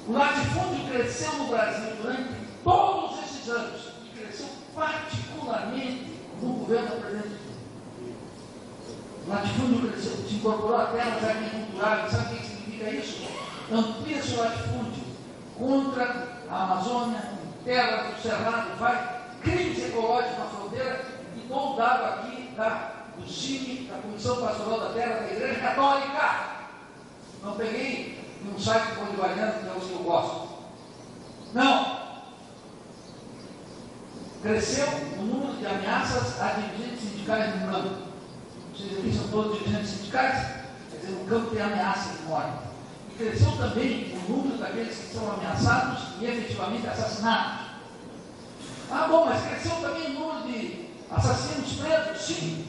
S1: O latifúndio cresceu no Brasil durante todos esses anos. E cresceu particularmente no governo da presidente Dilma. O latifúndio cresceu, se incorporou a terras agriculturais. Sabe o que significa isso? Amplia-se o latifúndio contra a Amazônia, terra do Cerrado, vai crimes ecológicos na fronteira. E dou o dado aqui do CIMI, da Comissão Pastoral da Terra da Igreja Católica. Não peguei num site bolivariano, que é o que eu gosto. Não. Cresceu o número de ameaças a dirigentes sindicais no campo. Vocês aqui são todos dirigentes sindicais? Quer dizer, no campo tem ameaça de morte. E cresceu também o número daqueles que são ameaçados e efetivamente assassinados. Ah, bom, mas cresceu também o número de assassinos presos? Sim.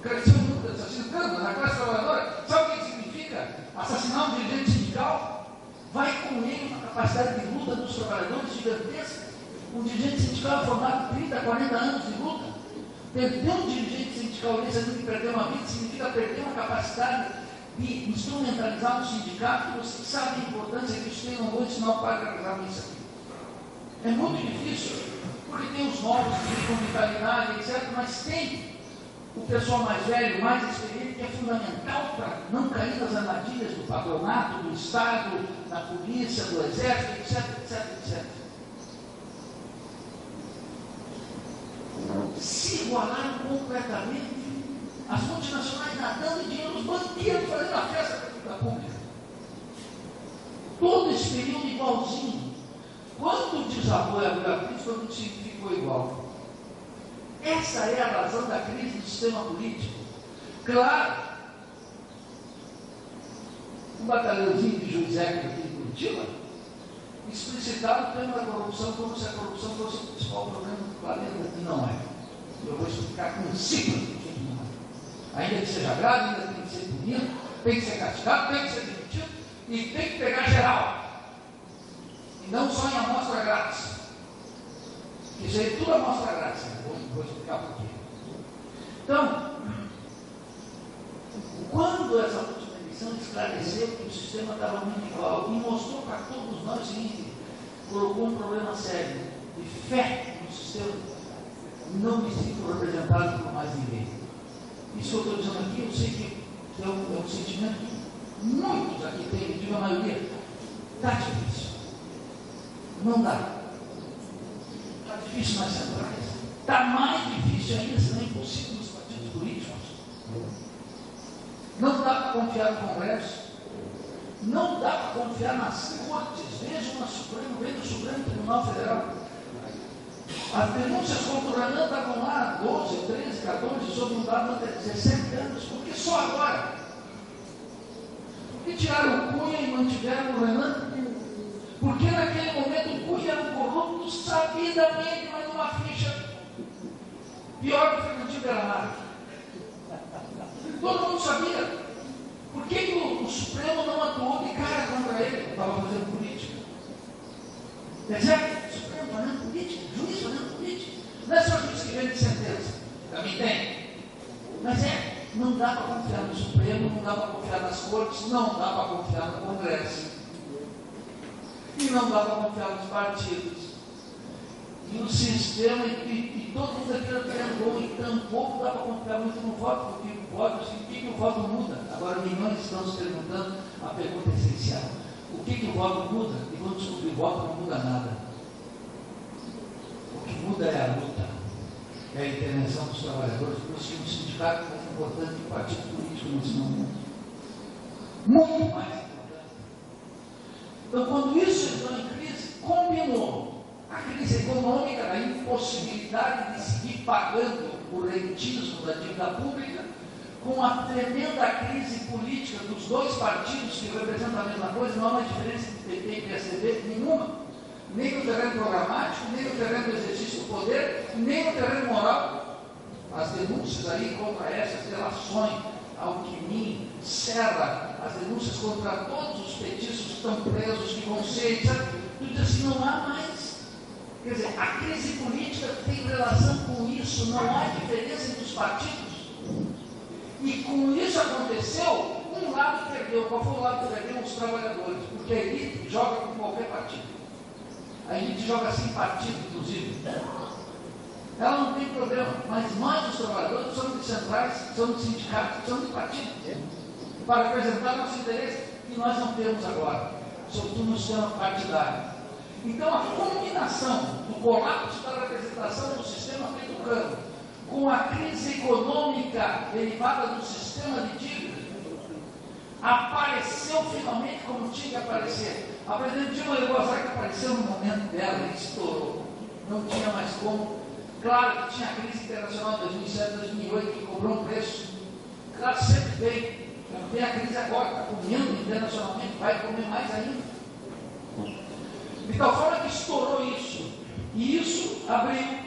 S1: Cresceu o número de assassinos presos na classe trabalhadora. Sabe o que significa assassinar um dirigente sindical? Vai com ele uma capacidade de luta dos trabalhadores gigantesca. Um dirigente sindical formado 30, 40 anos de luta. Perder um dirigente sindical nesse ano que perdeu uma vida significa perder uma capacidade de instrumentalizar um sindicato, que vocês sabem a importância que isso tem no mundo, senão pode realizar isso aqui. É muito difícil, porque tem os novos que ficam vitalidade, etc., mas tem o pessoal mais velho, mais experiente, que é fundamental para não cair nas armadilhas do patronato, do Estado, da polícia, do exército, etc., etc., etc. Se igualaram completamente. As multinacionais nadando em dinheiro, os banqueiros fazendo a festa da pública. Todo esse período igualzinho. Quando desabou a crise, quando se ficou igual. Essa é a razão da crise do sistema político. Claro, um batalhãozinho de José aqui em Curitiba explicitava o tema da corrupção como se a corrupção fosse o principal problema do planeta, e não é. Eu vou explicar com simples. Ainda que seja grave, ainda tem que ser punido, tem que ser castigado, tem que ser demitido e tem que pegar geral. E não só em amostra grátis. Isso aí tudo amostra grátis. Vou explicar por quê. Então, quando essa última eleição esclareceu que o sistema estava muito igual e mostrou para todos nós o seguinte, colocou um problema sério de fé no sistema, não me sinto representado por mais ninguém. Isso que eu estou dizendo aqui, eu sei que é um sentimento que muitos aqui têm, eu digo a maioria. Está difícil. Não dá. Está difícil nas centrais. Está mais difícil ainda, se não é impossível, nos partidos políticos. Não dá para confiar no Congresso. Não dá para confiar nas cortes. Vejam no Supremo, veja o Supremo Tribunal Federal. As denúncias contra o Renan estavam lá 12, 13, 14, sob um dado até 17 anos. Por que só agora? Por que tiraram o Cunha e mantiveram o Renan? Porque naquele momento o Cunha era um corrupto sabidamente, mas numa ficha pior que o Fernandinho Bernardo. Todo mundo sabia. Por que o Supremo não atuou de cara contra ele? Estava fazendo política. Percebe? Supremo fazendo política, juiz fazendo política. Não é só juiz que vem de sentença. Também tem. Mas não dá para confiar no Supremo, não dá para confiar nas cortes, não dá para confiar no Congresso. E não dá para confiar nos partidos. E o sistema, e todo mundo aqui tentou, e tampouco dá para confiar muito no voto, porque o voto, o que o voto muda? Agora milhões estão se perguntando a pergunta essencial. O que o voto muda? E vão descobrir, o voto não muda nada. O que muda é a luta, é a intervenção dos trabalhadores, por isso que o sindicato é mais importante que o partido político nesse momento. Muito mais importante. Então, quando isso entrou em crise, combinou a crise econômica, da impossibilidade de seguir pagando o rentismo da dívida pública, com a tremenda crise política dos dois partidos que representam a mesma coisa, não há uma diferença entre PT e PSDB, nenhuma. Nem no terreno programático, nem no terreno do exercício do poder, nem no terreno moral. As denúncias aí contra essas relações, Alckmin, Serra, as denúncias contra todos os petistas que estão presos, que vão ser, tudo assim, não há mais. Quer dizer, a crise política tem relação com isso, não há diferença entre os partidos. E com isso aconteceu, um lado perdeu. Qual foi o lado que perdeu? Os trabalhadores, porque a elite joga com qualquer partido. A elite joga sem partido, inclusive. Ela não tem problema, mas nós, os trabalhadores, somos de centrais, somos de sindicatos, somos de partido, para apresentar nosso interesse, e nós não temos agora, sobretudo no sistema partidário. Então, a combinação do colapso da representação do sistema petrolífero com a crise econômica derivada do sistema de dívida, apareceu finalmente como tinha que aparecer. A presidente Dilma Rousseff apareceu no momento dela e estourou. Não tinha mais como. Claro que tinha a crise internacional de 2007, 2008, que cobrou um preço. Claro, sempre veio. Não tem a crise agora, está comendo internacionalmente, vai comer mais ainda. De tal forma que estourou isso. E isso abriu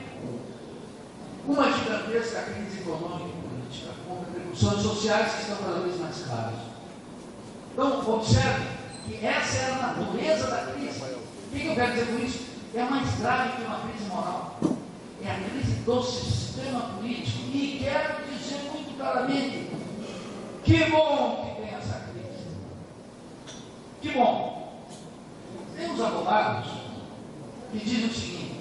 S1: uma gigantesca crise econômica e política, com repercussões sociais que estão cada vez mais claras. Então, observe que essa é a natureza da crise. O que eu quero dizer com isso? É mais grave que uma crise moral. É a crise do sistema político. E quero dizer muito claramente, que bom que tem essa crise. Que bom. Tem uns advogados que dizem o seguinte: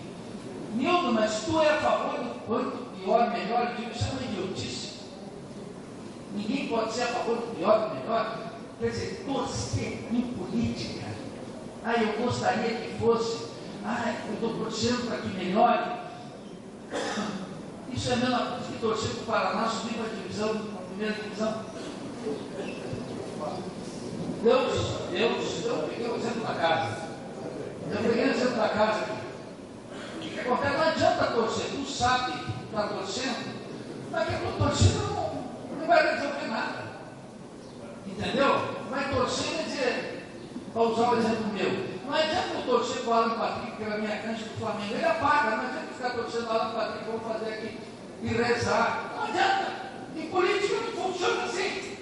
S1: Nildo, mas tu é a favor do quanto pior, melhor? Eu digo, isso é uma idiotice. Ninguém pode ser a favor do pior, do melhor. Quer dizer, torcer em política. Eu gostaria que fosse. Eu estou torcendo para que melhore. Isso é a mesma coisa que torcer para o Paraná subir para a divisão, para a primeira divisão. Eu peguei o exemplo da casa. O que acontece? Não adianta torcer. Tu sabe que tu está torcendo, mas que a tua torcida não vai resolver nada. Entendeu? Vai torcer e dizer, para usar o exemplo meu, não adianta eu torcer para o Alan Patrick, que é a minha cancha do Flamengo, ele apaga, não adianta eu ficar torcendo para o Alan Patrick, que eu vou fazer aqui e rezar. Não adianta. Em política não funciona assim.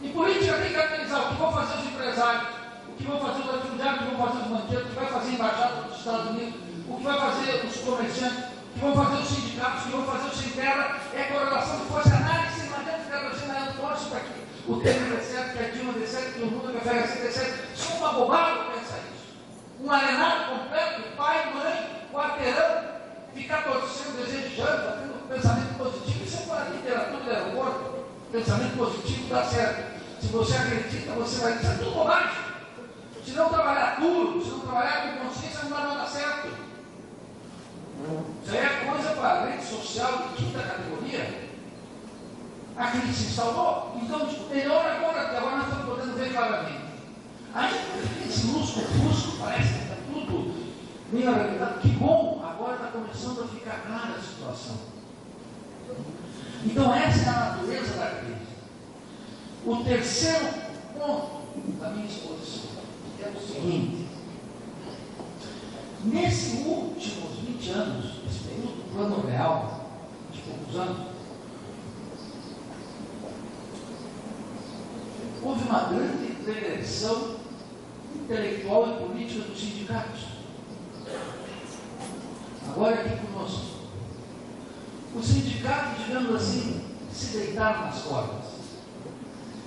S1: Em política tem que analisar o que vão fazer os empresários, o que vão fazer os latifundiários, o que vão fazer os banqueiros, o que vai fazer a embaixada dos Estados Unidos, o que vai fazer os comerciantes, o que vão fazer os sindicatos, o que vão fazer os sem terra, é correlação de força análise, não adianta ficar torcendo aí, torce para que o Temer dê certo, que a Dilma dê certo, que o Lula, que a FHC dê certo. Isso é uma bobagem pensar isso. Um alienado completo, pai, mãe, quarteirão, ficar torcendo, desejando, tendo pensamento positivo, isso é para a literatura do aeroporto. Pensamento positivo dá certo. Se você acredita, você vai dizer, é tudo bobagem. Se não trabalhar duro, se não trabalhar com consciência, não vai nada certo. Isso aí é coisa para a rede social de quinta categoria. A crise se instalou, então melhor agora, porque agora nós estamos podendo ver claramente. Aí, esse lusco-fusco, parece que está tudo meio arrebentado. Que bom, agora está começando a ficar clara a situação. Então, essa é a natureza da crise. O terceiro ponto da minha exposição é o seguinte: nesses últimos 20 anos, esse período do Plano Real, de poucos anos, houve uma grande regressão intelectual e política dos sindicatos. agora aqui conosco. Os sindicatos, digamos assim, se deitaram nas cordas.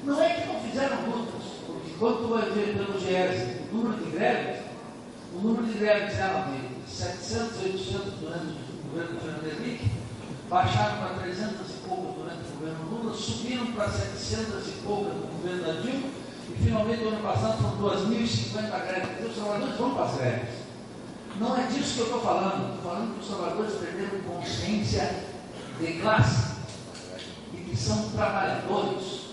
S1: Não é que não fizeram lutas, porque quando tu vai ver pelo GES o número de greves era de 700, 800 durante o governo do Fernando Henrique, baixaram para 300 e poucas durante o governo Lula, subiram para 700 e poucas no governo da Dilma, e finalmente no ano passado foram 2.050 greves. Os trabalhadores vão para as greves. Não é disso que eu estou falando que os trabalhadores perderam consciência de classe, e que são trabalhadores,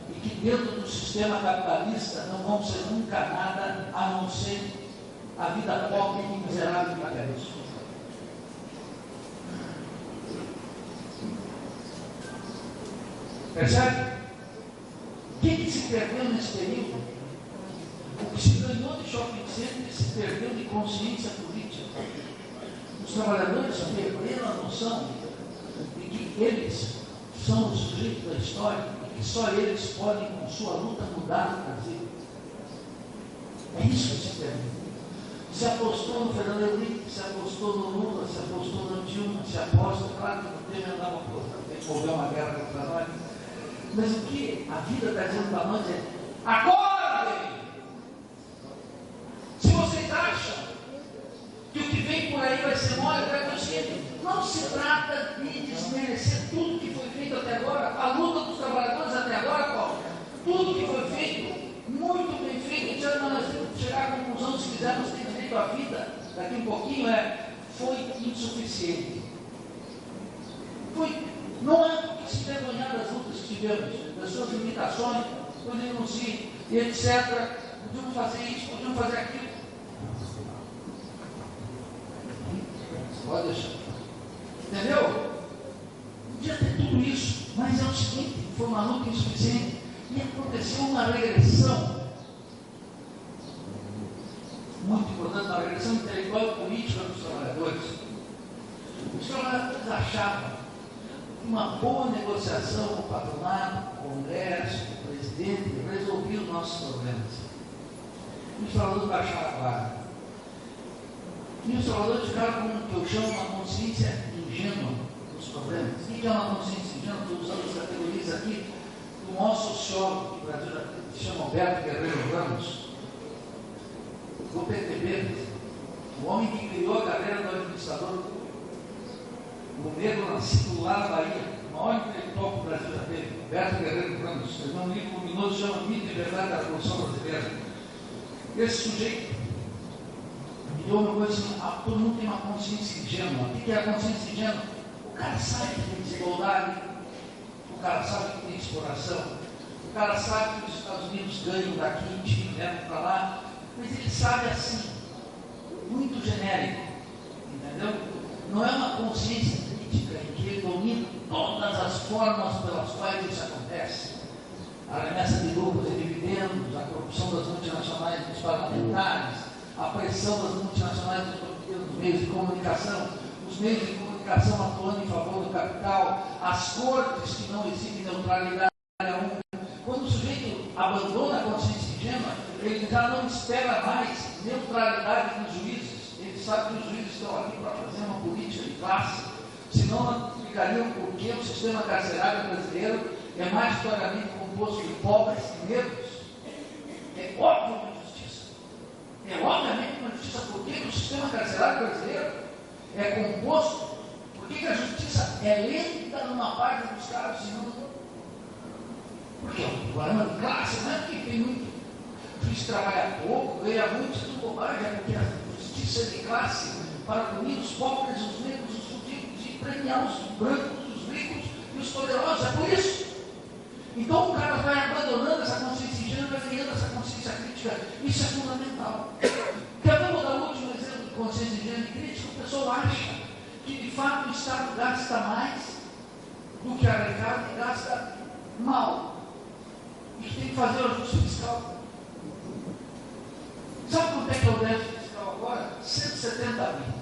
S1: e que dentro do sistema capitalista não vão ser nunca nada a não ser a vida pobre e miserável que é isso. Percebe? O que se perdeu nesse período? O que se ganhou de shopping center se perdeu de consciência política. Os trabalhadores perderam a noção de que eles são os sujeitos da história e que só eles podem, com sua luta, mudar o Brasil. É isso que se perdeu. Se apostou no Fernando Henrique, se apostou no Lula, se apostou no Dilma, se aposta, claro que não tem andar uma coisa, tem que houver uma guerra contra nós. Mas o que a vida está dizendo para nós é: acordem! Se vocês acham que o que vem por aí vai ser mole, vai conseguir, não se trata de desmerecer tudo que foi feito até agora, a luta dos trabalhadores até agora, Paulo. Tudo que foi feito, muito bem feito, nós temos que chegar à conclusão, se quisermos ter direito à vida, daqui um pouquinho, foi insuficiente. Não é porque se envergonhar das lutas que tivemos, das suas limitações, podemos ir, etc. Podíamos fazer isso, podíamos fazer aquilo. Pode deixar. Entendeu? Podia ter tudo isso, mas é o seguinte: foi uma luta insuficiente e aconteceu uma regressão muito importante, uma regressão intelectual e política dos trabalhadores. Os trabalhadores achavam que uma boa negociação com o patronado, com o Congresso, com o presidente, resolvia os nossos problemas. E os trabalhadores baixaram a guarda. E os trabalhadores ficaram com o que eu chamo uma consciência ingênua dos problemas. O que é uma consciência ingênua? Estou usando as categorias aqui do maior sociólogo que o Brasil já se chama Alberto Guerreiro Ramos, do PTB, o homem que criou a carreira do administrador público, o negro nascido lá na Bahia, o maior intelectual que o Brasil já teve, Alberto Guerreiro Ramos, escreveu um livro luminoso que chama Mito e Verdade da Revolução Brasileira. Esse sujeito deu uma coisa assim: todo mundo tem uma consciência ingênua. O que é a consciência ingênua? O cara sabe que tem desigualdade, o cara sabe que tem exploração, o cara sabe que os Estados Unidos ganham daqui, e levam para lá, mas ele sabe assim, muito genérico, entendeu? Não é uma consciência crítica em que ele domina todas as formas pelas quais isso acontece. A remessa de lucros e dividendos, a corrupção das multinacionais dos parlamentares, a pressão das multinacionais dos meios de comunicação, os meios de comunicação atuando em favor do capital, as cortes que não exigem neutralidade alguma. Quando o sujeito abandona a consciência ingênua, ele já não espera mais neutralidade dos juízes. Ele sabe que os juízes estão aqui para fazer uma política de classe, senão não explicariam por que o sistema carcerário brasileiro é majoritariamente composto de pobres e negros. É óbvio uma injustiça. É obviamente uma justiça. Por que o sistema carcerário brasileiro é composto? Por que a justiça é lenta numa parte dos casos e não no outro? Porque é um problema de classe, não é porque tem muito juiz que trabalha pouco, ganha muito, isso é tudo bobagem, é porque a justiça é de classe para punir os pobres, os negros, os fudidos e premiar os brancos, os ricos e os poderosos. É por isso. Então o cara vai abandonando essa consciência ingênua, vai ganhando essa consciência crítica. Isso é fundamental. Quer ver? Vou dar um último exemplo de consciência ingênua e crítica. O pessoal acha que de fato o Estado gasta mais do que arrecada e gasta mal. E que tem que fazer o ajuste fiscal. Sabe quanto é que é o déficit fiscal agora? 170 mil.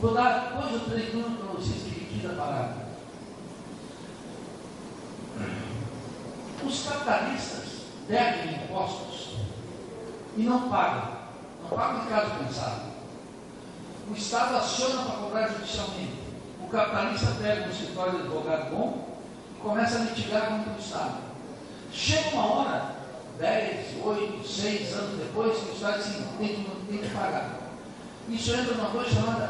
S1: Vou dar 2 ou 3 números para vocês que liquida a parada. Os capitalistas devem impostos e não pagam. Não pagam de caso pensado. o Estado aciona para cobrar judicialmente. O capitalista pega um escritório de advogado bom e começa a litigar contra o Estado. Chega uma hora, 10, 8, 6 anos depois, que o Estado diz assim, tem que pagar. Isso entra numa coisa chamada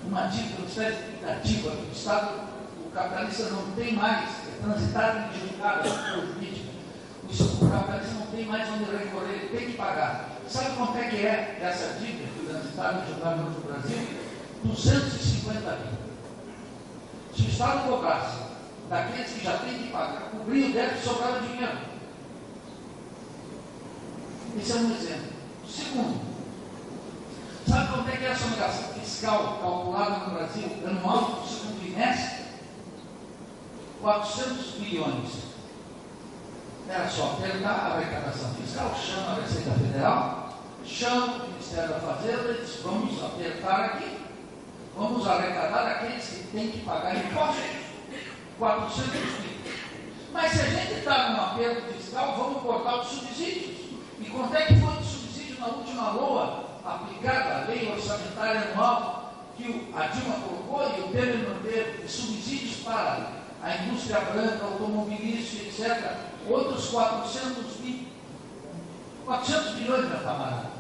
S1: uma dívida, uma espécie de equitativa, que o Estado, o capitalista não tem mais, é transitado e justificado pelo jurídico. O capitalista não tem mais onde recorrer, ele tem que pagar. Sabe quanto é que é essa dívida que o transitado e julgado no Brasil? 250 mil. Se o Estado cobrasse daqueles que já têm que pagar, cobrir o déficit, sobrava dinheiro. Esse é um exemplo. Segundo, sabe quanto é que é essa obrigação fiscal calculada no Brasil, anual, segundo o INES? 400 bilhões. Era só apertar a arrecadação fiscal, chama a Receita Federal, chama o Ministério da Fazenda e diz, vamos apertar aqui, vamos arrecadar aqueles que têm que pagar impostos. 400 bilhões. Mas se a gente está num aperto fiscal, vamos cortar os subsídios. E quanto é que foi de subsídio na última LOA aplicada, a Lei Orçamentária Anual, que a Dilma colocou e o Temer manteve, de subsídios para a indústria branca, automobilística, etc., outros 400 bilhões, meu camarada.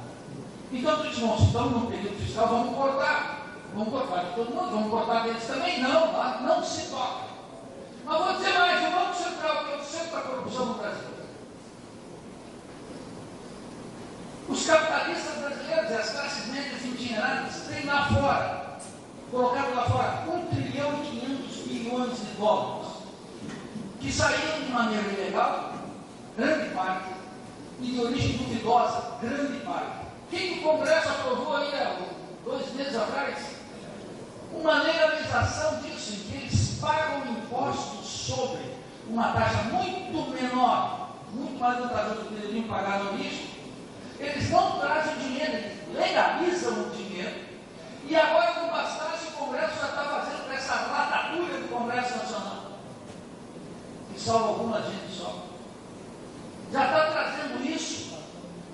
S1: Então, tu diz, bom, se estamos num período fiscal, vamos cortar de todo mundo, vamos cortar deles também. Não, lá não se toca. Mas vou dizer mais, o Banco Central, que é o centro da corrupção no Brasil. Os capitalistas brasileiros e as classes médias endinheiradas têm lá fora, colocado lá fora, 1 trilhão e 500 bilhões de dólares, que saíram de maneira ilegal, grande parte, e de origem duvidosa, grande parte. Quem o Congresso aprovou aí há 2 meses atrás? Uma legalização disso, em que eles pagam impostos sobre uma taxa muito menor, muito mais vantajosa do que deveriam pagar no origem. Eles não trazem dinheiro, eles legalizam o dinheiro. E agora, não bastasse, o Congresso já está fazendo essa ratatouille do Congresso Nacional, que salva alguma gente só. Já está trazendo isso,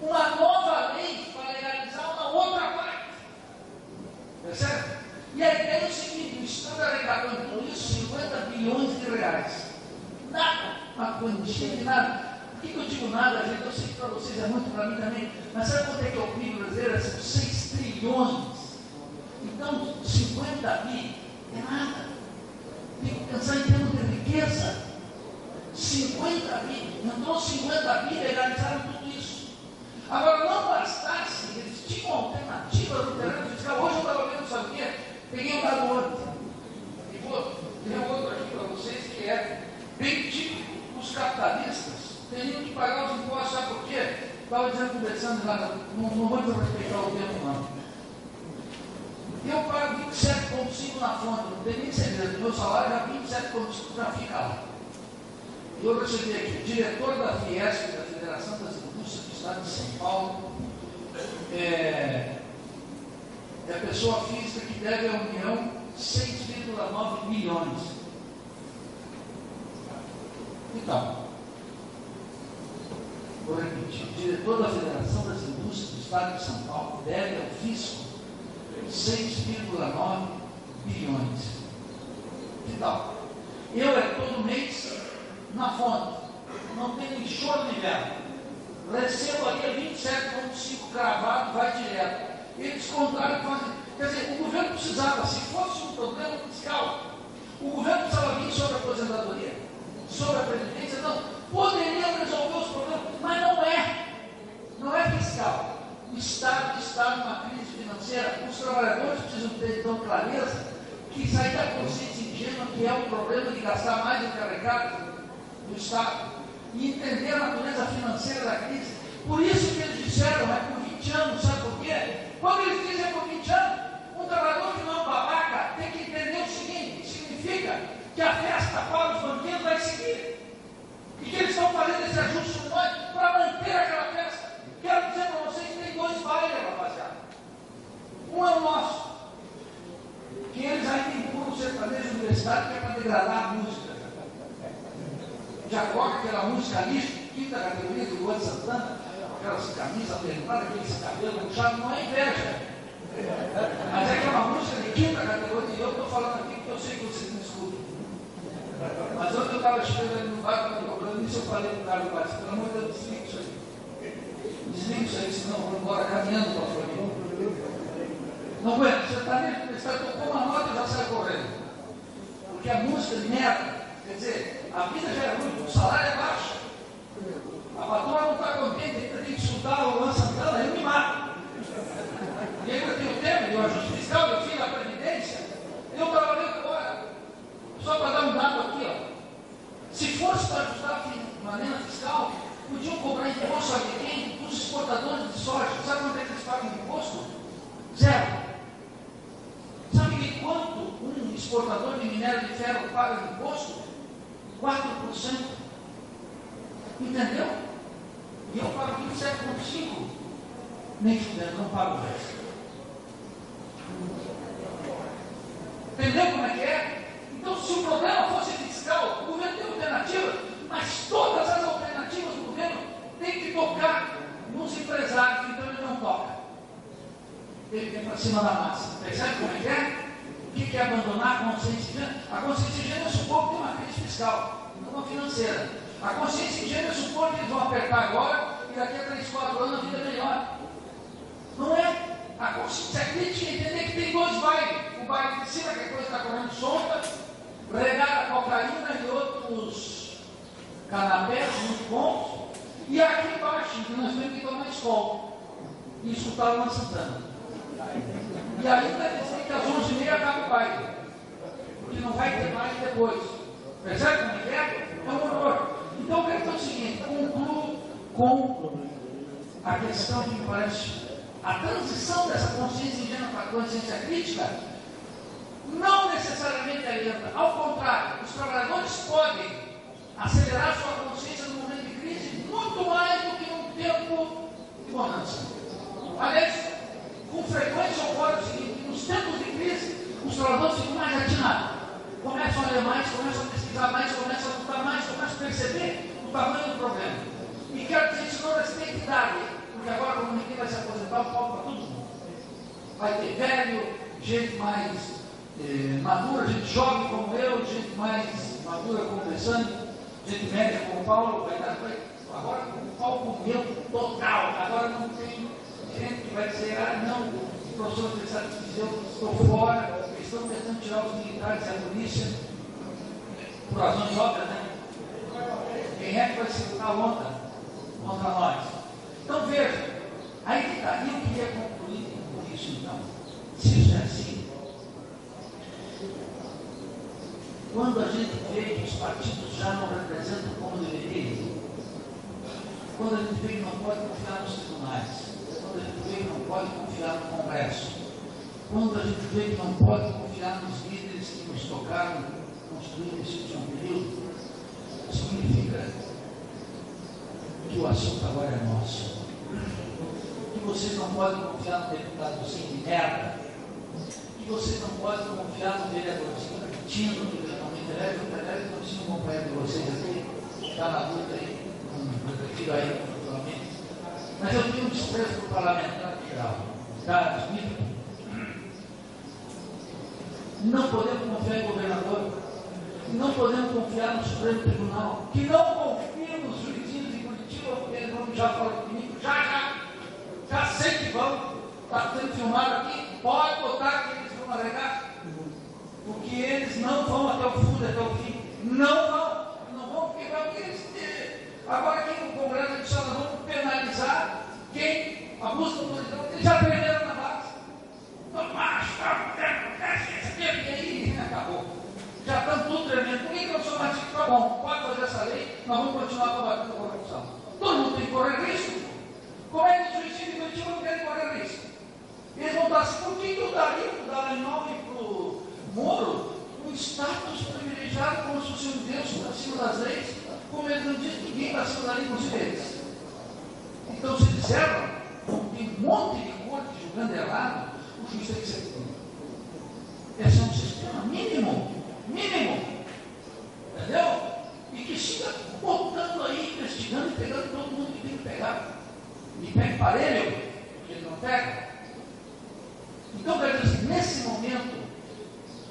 S1: uma nova lei para legalizar uma outra parte. Percebe? E a ideia é o seguinte: o Estado arrecadou em tudo isso 50 bilhões de reais. Nada, uma quantia de nada. Por que eu digo nada, gente? Eu sei que para vocês é muito, para mim também. Mas sabe quanto é que é o PIB brasileiro? São 6 trilhões. Então, 50 bi é nada. Tem que pensar em termos de riqueza. 50 bi, entrou 50 bi, legalizaram tudo isso. Agora, não bastasse, eles tinham alternativa no terreno fiscal. Hoje eu estava vendo, sabe o quê? Peguei um dado ontem. E vou ler outro aqui para vocês, que é bem típico. Os capitalistas teriam que pagar os impostos, sabe por quê? Estava dizendo, conversando lá, não vou respeitar o tempo, não. Eu pago 27,5 na fonte, não tem nem segredo. Meu salário é 27,5, já fica lá. Eu recebi aqui, diretor da Fiesp, da Federação das Indústrias do Estado de São Paulo, é a pessoa física que deve à União 6,9 milhões. Então, vou repetir, diretor da Federação das Indústrias do Estado de São Paulo deve ao fisco 6,9 bilhões. Que tal? Eu todo mês na fonte, não tem nem choro nem verba. Recebo ali 27,5 cravado, vai direto. Eles contaram, fazem. Quer dizer, o governo precisava, se fosse um problema fiscal, o governo precisava vir sobre a aposentadoria, sobre a previdência, não. Poderia resolver os problemas, mas não é. Não é fiscal. O Estado está numa crise financeira. Os trabalhadores precisam ter então clareza que sair da consciência ingênua, que é o problema de gastar mais do que arrecado do Estado, e entender a natureza financeira da crise. Por isso que eles disseram, é por 20 anos, sabe por quê? Quando eles dizem é por 20 anos, um trabalhador que não é um babaca tem que entender o seguinte: significa que a festa para os banqueiros vai seguir. E que eles estão fazendo esse ajuste para manter aquela festa. Quero dizer para vocês que tem 2 bailes, rapaziada. Um é o nosso, que eles ainda empurram o sertanejo universitário, que é para degradar a música. Já coloca aquela música lixo, quinta categoria do Luan Santana, aquelas camisas apertadas, aqueles cabelos puxados, não é inveja. estava chegando ali no bar, estava cobrando isso, eu falei para o cara do bar, pelo amor de Deus, desliga isso aí. Desliga isso aí, senão eu vou embora caminhando para a família. Não aguento, você está ali, você tocou uma nota e já sai correndo. Porque a música de merda, quer dizer, a vida já é ruim, o salário é baixo. A patroa não está contente, ainda tem que escutar o Luan Santana, eu me mato. E ainda tem o tema, eu ajuste fiscal, eu fiz a previdência, eu trabalhei agora. Só para dar um dado aqui, ó. Se fosse para ajustar de maneira fiscal, podiam cobrar imposto de quem? Dos exportadores de soja. Sabe quanto é que eles pagam de imposto? Zero. Sabe de quanto um exportador de minério de ferro paga de imposto? 4%. Entendeu? E eu pago 27,5%. Nem fudendo, não pago o resto. Entendeu como é que é? Então, se o problema fosse fiscal, o governo tem alternativa, mas todas as alternativas do governo têm que tocar nos empresários, então ele não toca. Ele vem para cima da massa. Percebe como é que é? O que é abandonar a consciência de gênero? A consciência de gênero é supor que tem uma crise fiscal, não financeira. A consciência de gênero é supor que eles vão apertar agora e daqui a 3, 4 anos a vida melhora. Não é? A consciência crítica é entender que tem dois bailes. O baile de cima, que a coisa está correndo solta, regar a cocaína e outros canapés muito bons, e aqui embaixo, que nós temos que tomar escola e escutar o Luan Santana. E ainda dizer que às 11h30 acaba o baile, porque não vai ter mais depois. Percebe como é que é? É um horror. Então, eu quero dizer o seguinte, concluo com a questão que me parece a transição dessa consciência ingênua para a consciência crítica não necessariamente é lenta. Ao contrário, os trabalhadores podem acelerar sua consciência no momento de crise muito mais do que num tempo de bonança. Aliás, com frequência ocorre o seguinte: nos tempos de crise, os trabalhadores ficam mais atinados. Começam a ler mais, começam a pesquisar mais, começam a lutar mais, começam a perceber o tamanho do problema. E quero dizer isso, não tem que dar, porque agora, como ninguém vai se aposentar, o palco para todo mundo. Vai ter velho, gente mais madura, gente jovem como eu, gente mais madura como o Alessandro, gente média como o Paulo, agora o palco meu total, agora não tem gente que vai dizer, não, o professor universitário dizer, eu estou fora, eles estão tentando tirar os militares e a polícia, por razões óbvias, né? Quem é que vai segurar a onda contra nós? Então veja, aí que está, eu queria concluir com isso então. Se isso é assim, quando a gente vê que os partidos já não representam como deveriam, quando a gente vê que não pode confiar nos tribunais, quando a gente vê que não pode confiar no Congresso, quando a gente vê que não pode confiar nos líderes que nos tocaram construir nesse último período, significa que o assunto agora é nosso. Que vocês não podem confiar no deputadozinho de merda, que vocês não podem confiar no vereadorzinho repetindo, que não me interessa, não tinha um companheiro de vocês aqui, está na luta aí, não prefiro aí, naturalmente. Mas eu tenho um desprezo para o parlamentar geral, tá? Admito. Não podemos confiar em governador, não podemos confiar no Supremo Tribunal, que não confia nos juizinhos de Curitiba, porque eles vão já falar comigo, já sei que vão, está sendo filmado aqui, pode botar que eles vão alegar, porque eles não vão até o fundo, até o fim, não vão, porque eles, agora aqui no Congresso eles só vão penalizar quem abusa da posição, eles já perderam na base. Então, macho, e aí acabou. Já estão tudo tremendo. Por que eu sou mais tá bom? Pode fazer essa lei, nós vamos continuar combatendo a corrupção. Todo mundo tem que correr risco. Como é que os juízes de Curitiba não querem correr risco? Eles vão dar assim, por que eu daria para o Dallagnol e para o Moro um status privilegiado como se fosse um Deus acima das leis, como eles não dizem, ninguém está acima da lei com eles. Então, se disseram, tem um monte de corte julgando errado, o juiz tem que ser punido. Esse é um sistema mínimo. Entendeu? E que siga botando aí, investigando e pegando todo mundo que tem que pegar. E pega parelho, que ele não pega. Então, quer dizer, nesse momento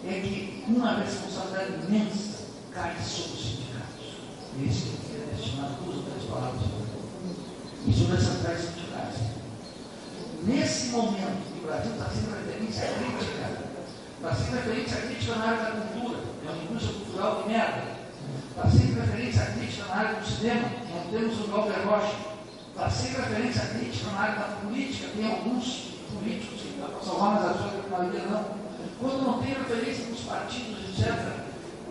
S1: é que uma responsabilidade imensa cai sobre o sindicato. E isso que eu queria destinar 2 ou 3 palavras sobre essas 10 entidades. Nesse momento que o Brasil está sendo referência crítica, está sendo referência crítica na área da cultura, que é uma indústria cultural de merda, está sendo referência crítica na área do cinema, que não temos o Glauber Rocha, está sendo referência crítica na área da política, tem alguns políticos que estão salvando as ações da maioria não. Quando não tem referência dos partidos, etc.,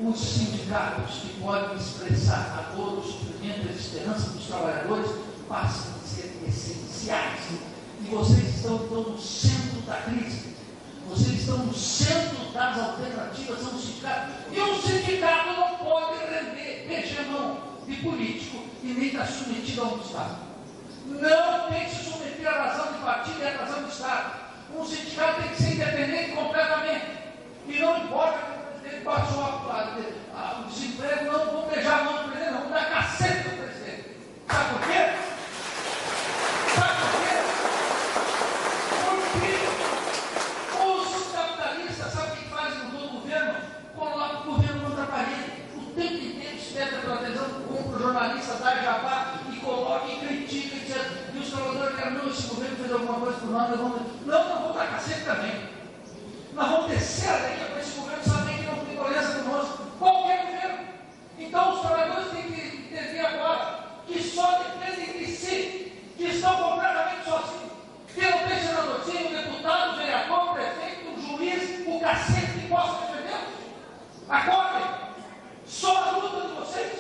S1: os sindicatos que podem expressar a dor, o sofrimento e a esperança dos trabalhadores passam a ser essenciais. E vocês estão no centro da crise. Vocês estão no centro das alternativas a um sindicato. E um sindicato não pode render hegemão de político e nem estar submetido a um Estado. Não tem que se submeter à razão de partido e à razão do Estado. Um sindicato tem que ser independente completamente. E não importa que o presidente passou o desemprego, não vou beijar a mão do presidente, não vou dar cacete do presidente. Sabe por quê? Sabe por quê? Porque os capitalistas, sabe o que fazem no todo governo? Colocam o governo contra a parede. O tempo inteiro espeta pela televisão, compra o jornalista, dá jabá e coloca e critica, etc. E os trabalhadores dizem, não, esse governo fez alguma coisa por nós, não vamos dar cacete também. Nós vamos descer a lenha para esse governo saber que não tem tolerância conosco. Qualquer governo. Então os trabalhadores têm que entender agora que só dependem de si, que estão completamente sozinhos. Que não tem senadorzinho, deputado, vereador, prefeito, juiz, o cacete que possa defendê-los. Acordem! Só a luta de vocês,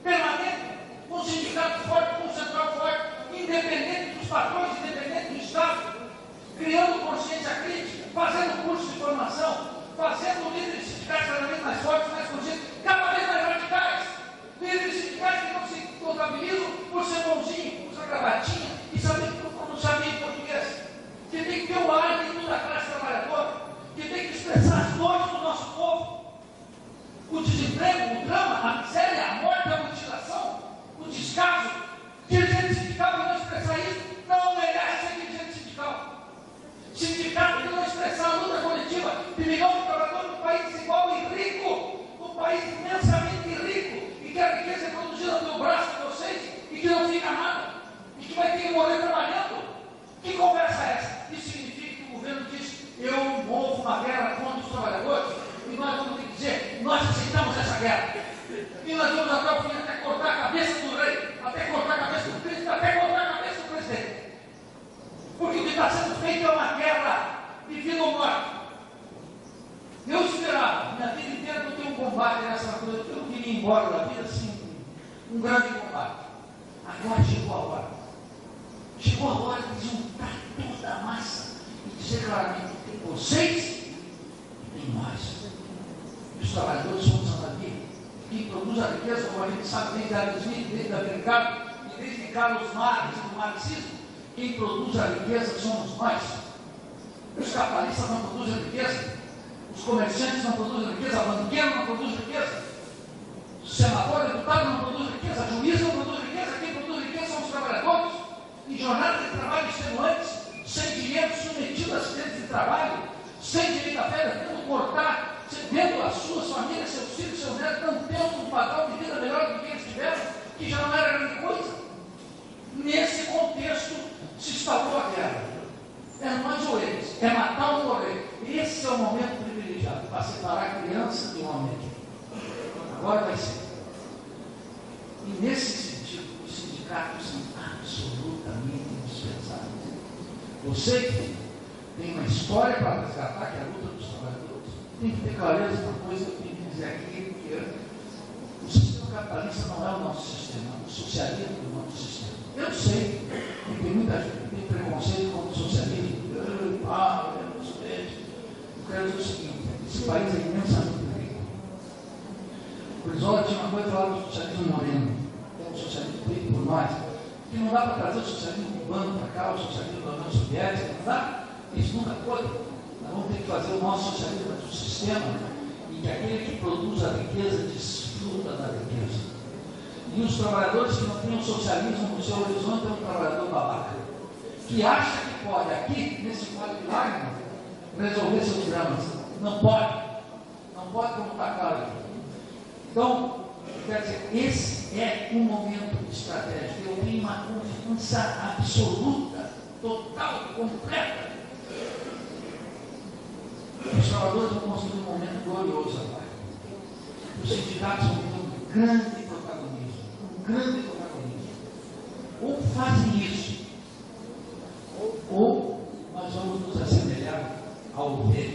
S1: permanente, com um sindicato forte, com um central forte, independente dos patrões, independente do Estado, criando consciência crítica, fazendo curso de formação, fazendo líderes sindicais cada vez mais fortes, mais conscientes, cada vez mais radicais. Líderes sindicais que não se contabilizam por ser bonzinho, por ser gravatinha e saber que não sabem português. Que tem que ter o ar de toda a classe trabalhadora, que tem que expressar as dores do nosso povo. O desemprego, o drama, a miséria, a morte, a mutilação, o descaso. Dirigente sindical que não expressar isso, não merece ser dirigente sindical. Sindicato que não expressar a luta coletiva de milhões de trabalhadores num país desigual e rico, um país imensamente rico, e que a riqueza é produzida pelo braço de vocês, e que não fica nada, e que vai ter que morrer trabalhando. Que conversa é essa? Isso significa que o governo diz, eu movo uma guerra contra os trabalhadores, e nós vamos ter que dizer, nós aceitamos essa guerra. E nós vamos até o fim, até cortar a cabeça do rei, até cortar a cabeça do príncipe, até cortar a cabeça do presidente. Porque o que está sendo feito é uma guerra de vida ou morte. Eu esperava, minha vida inteira, que eu tenho um combate nessa coisa, eu não queria ir embora da vida assim, um grande combate. Agora chegou a hora. Chegou a hora de juntar toda a massa e dizer claramente, tem vocês e tem nós. E os trabalhadores somos a maioria. Quem produz a riqueza, como a gente sabe, desde Adam Smith, desde David Ricardo e desde Carlos Marx e do marxismo, quem produz a riqueza somos nós. Os capitalistas não produzem riqueza, os comerciantes não produzem riqueza, o banqueiro não produz riqueza, o senador, o deputado não produz riqueza, o juiz não produz riqueza, quem produz riqueza são os trabalhadores, em jornadas de trabalho extenuantes, sem dinheiro, submetido a acidentes de trabalho, sem direito a férias, tendo que cortar, vendo as suas famílias, seus filhos, seus netos, não tendo um padrão de vida melhor do que eles tiveram, que já não era grande coisa. Nesse contexto se instaurou a guerra. É nós ou eles, é matar ou morrer. Esse é o momento privilegiado para separar a criança de um homem. Agora vai ser. E nesse sentido, os sindicatos são absolutamente indispensáveis. Você tem uma história para resgatar, que é a luta dos trabalhadores. Tem que ter clareza de uma coisa que eu tenho que dizer aqui, que o sistema capitalista não é o nosso sistema, o socialismo é o nosso sistema. Eu sei que tem muita gente que tem preconceito contra o socialismo. Eu quero dizer o seguinte, esse país é imensamente rico. O Brizola tinha uma coisa lá do socialismo moreno, que é um socialismo feito por nós, que não dá para trazer o socialismo cubano para cá, o socialismo da União Soviética, não dá. Isso nunca pode. Nós vamos ter que fazer o nosso socialismo do sistema, em que aquele que produz a riqueza desfruta da riqueza. E os trabalhadores que não têm o socialismo no seu horizonte é um trabalhador babaca, que acha que pode, aqui, nesse código de lágrimas, resolver seus dramas. Não pode. Não pode, como está claro aqui. Então, quer dizer, esse é um momento estratégico. Eu tenho uma confiança absoluta, total, completa. Os trabalhadores vão conseguir um momento glorioso agora. Os sindicatos vão ter um grande protagonismo. Ou fazem isso, ou nós vamos nos assemelhar ao ovelha.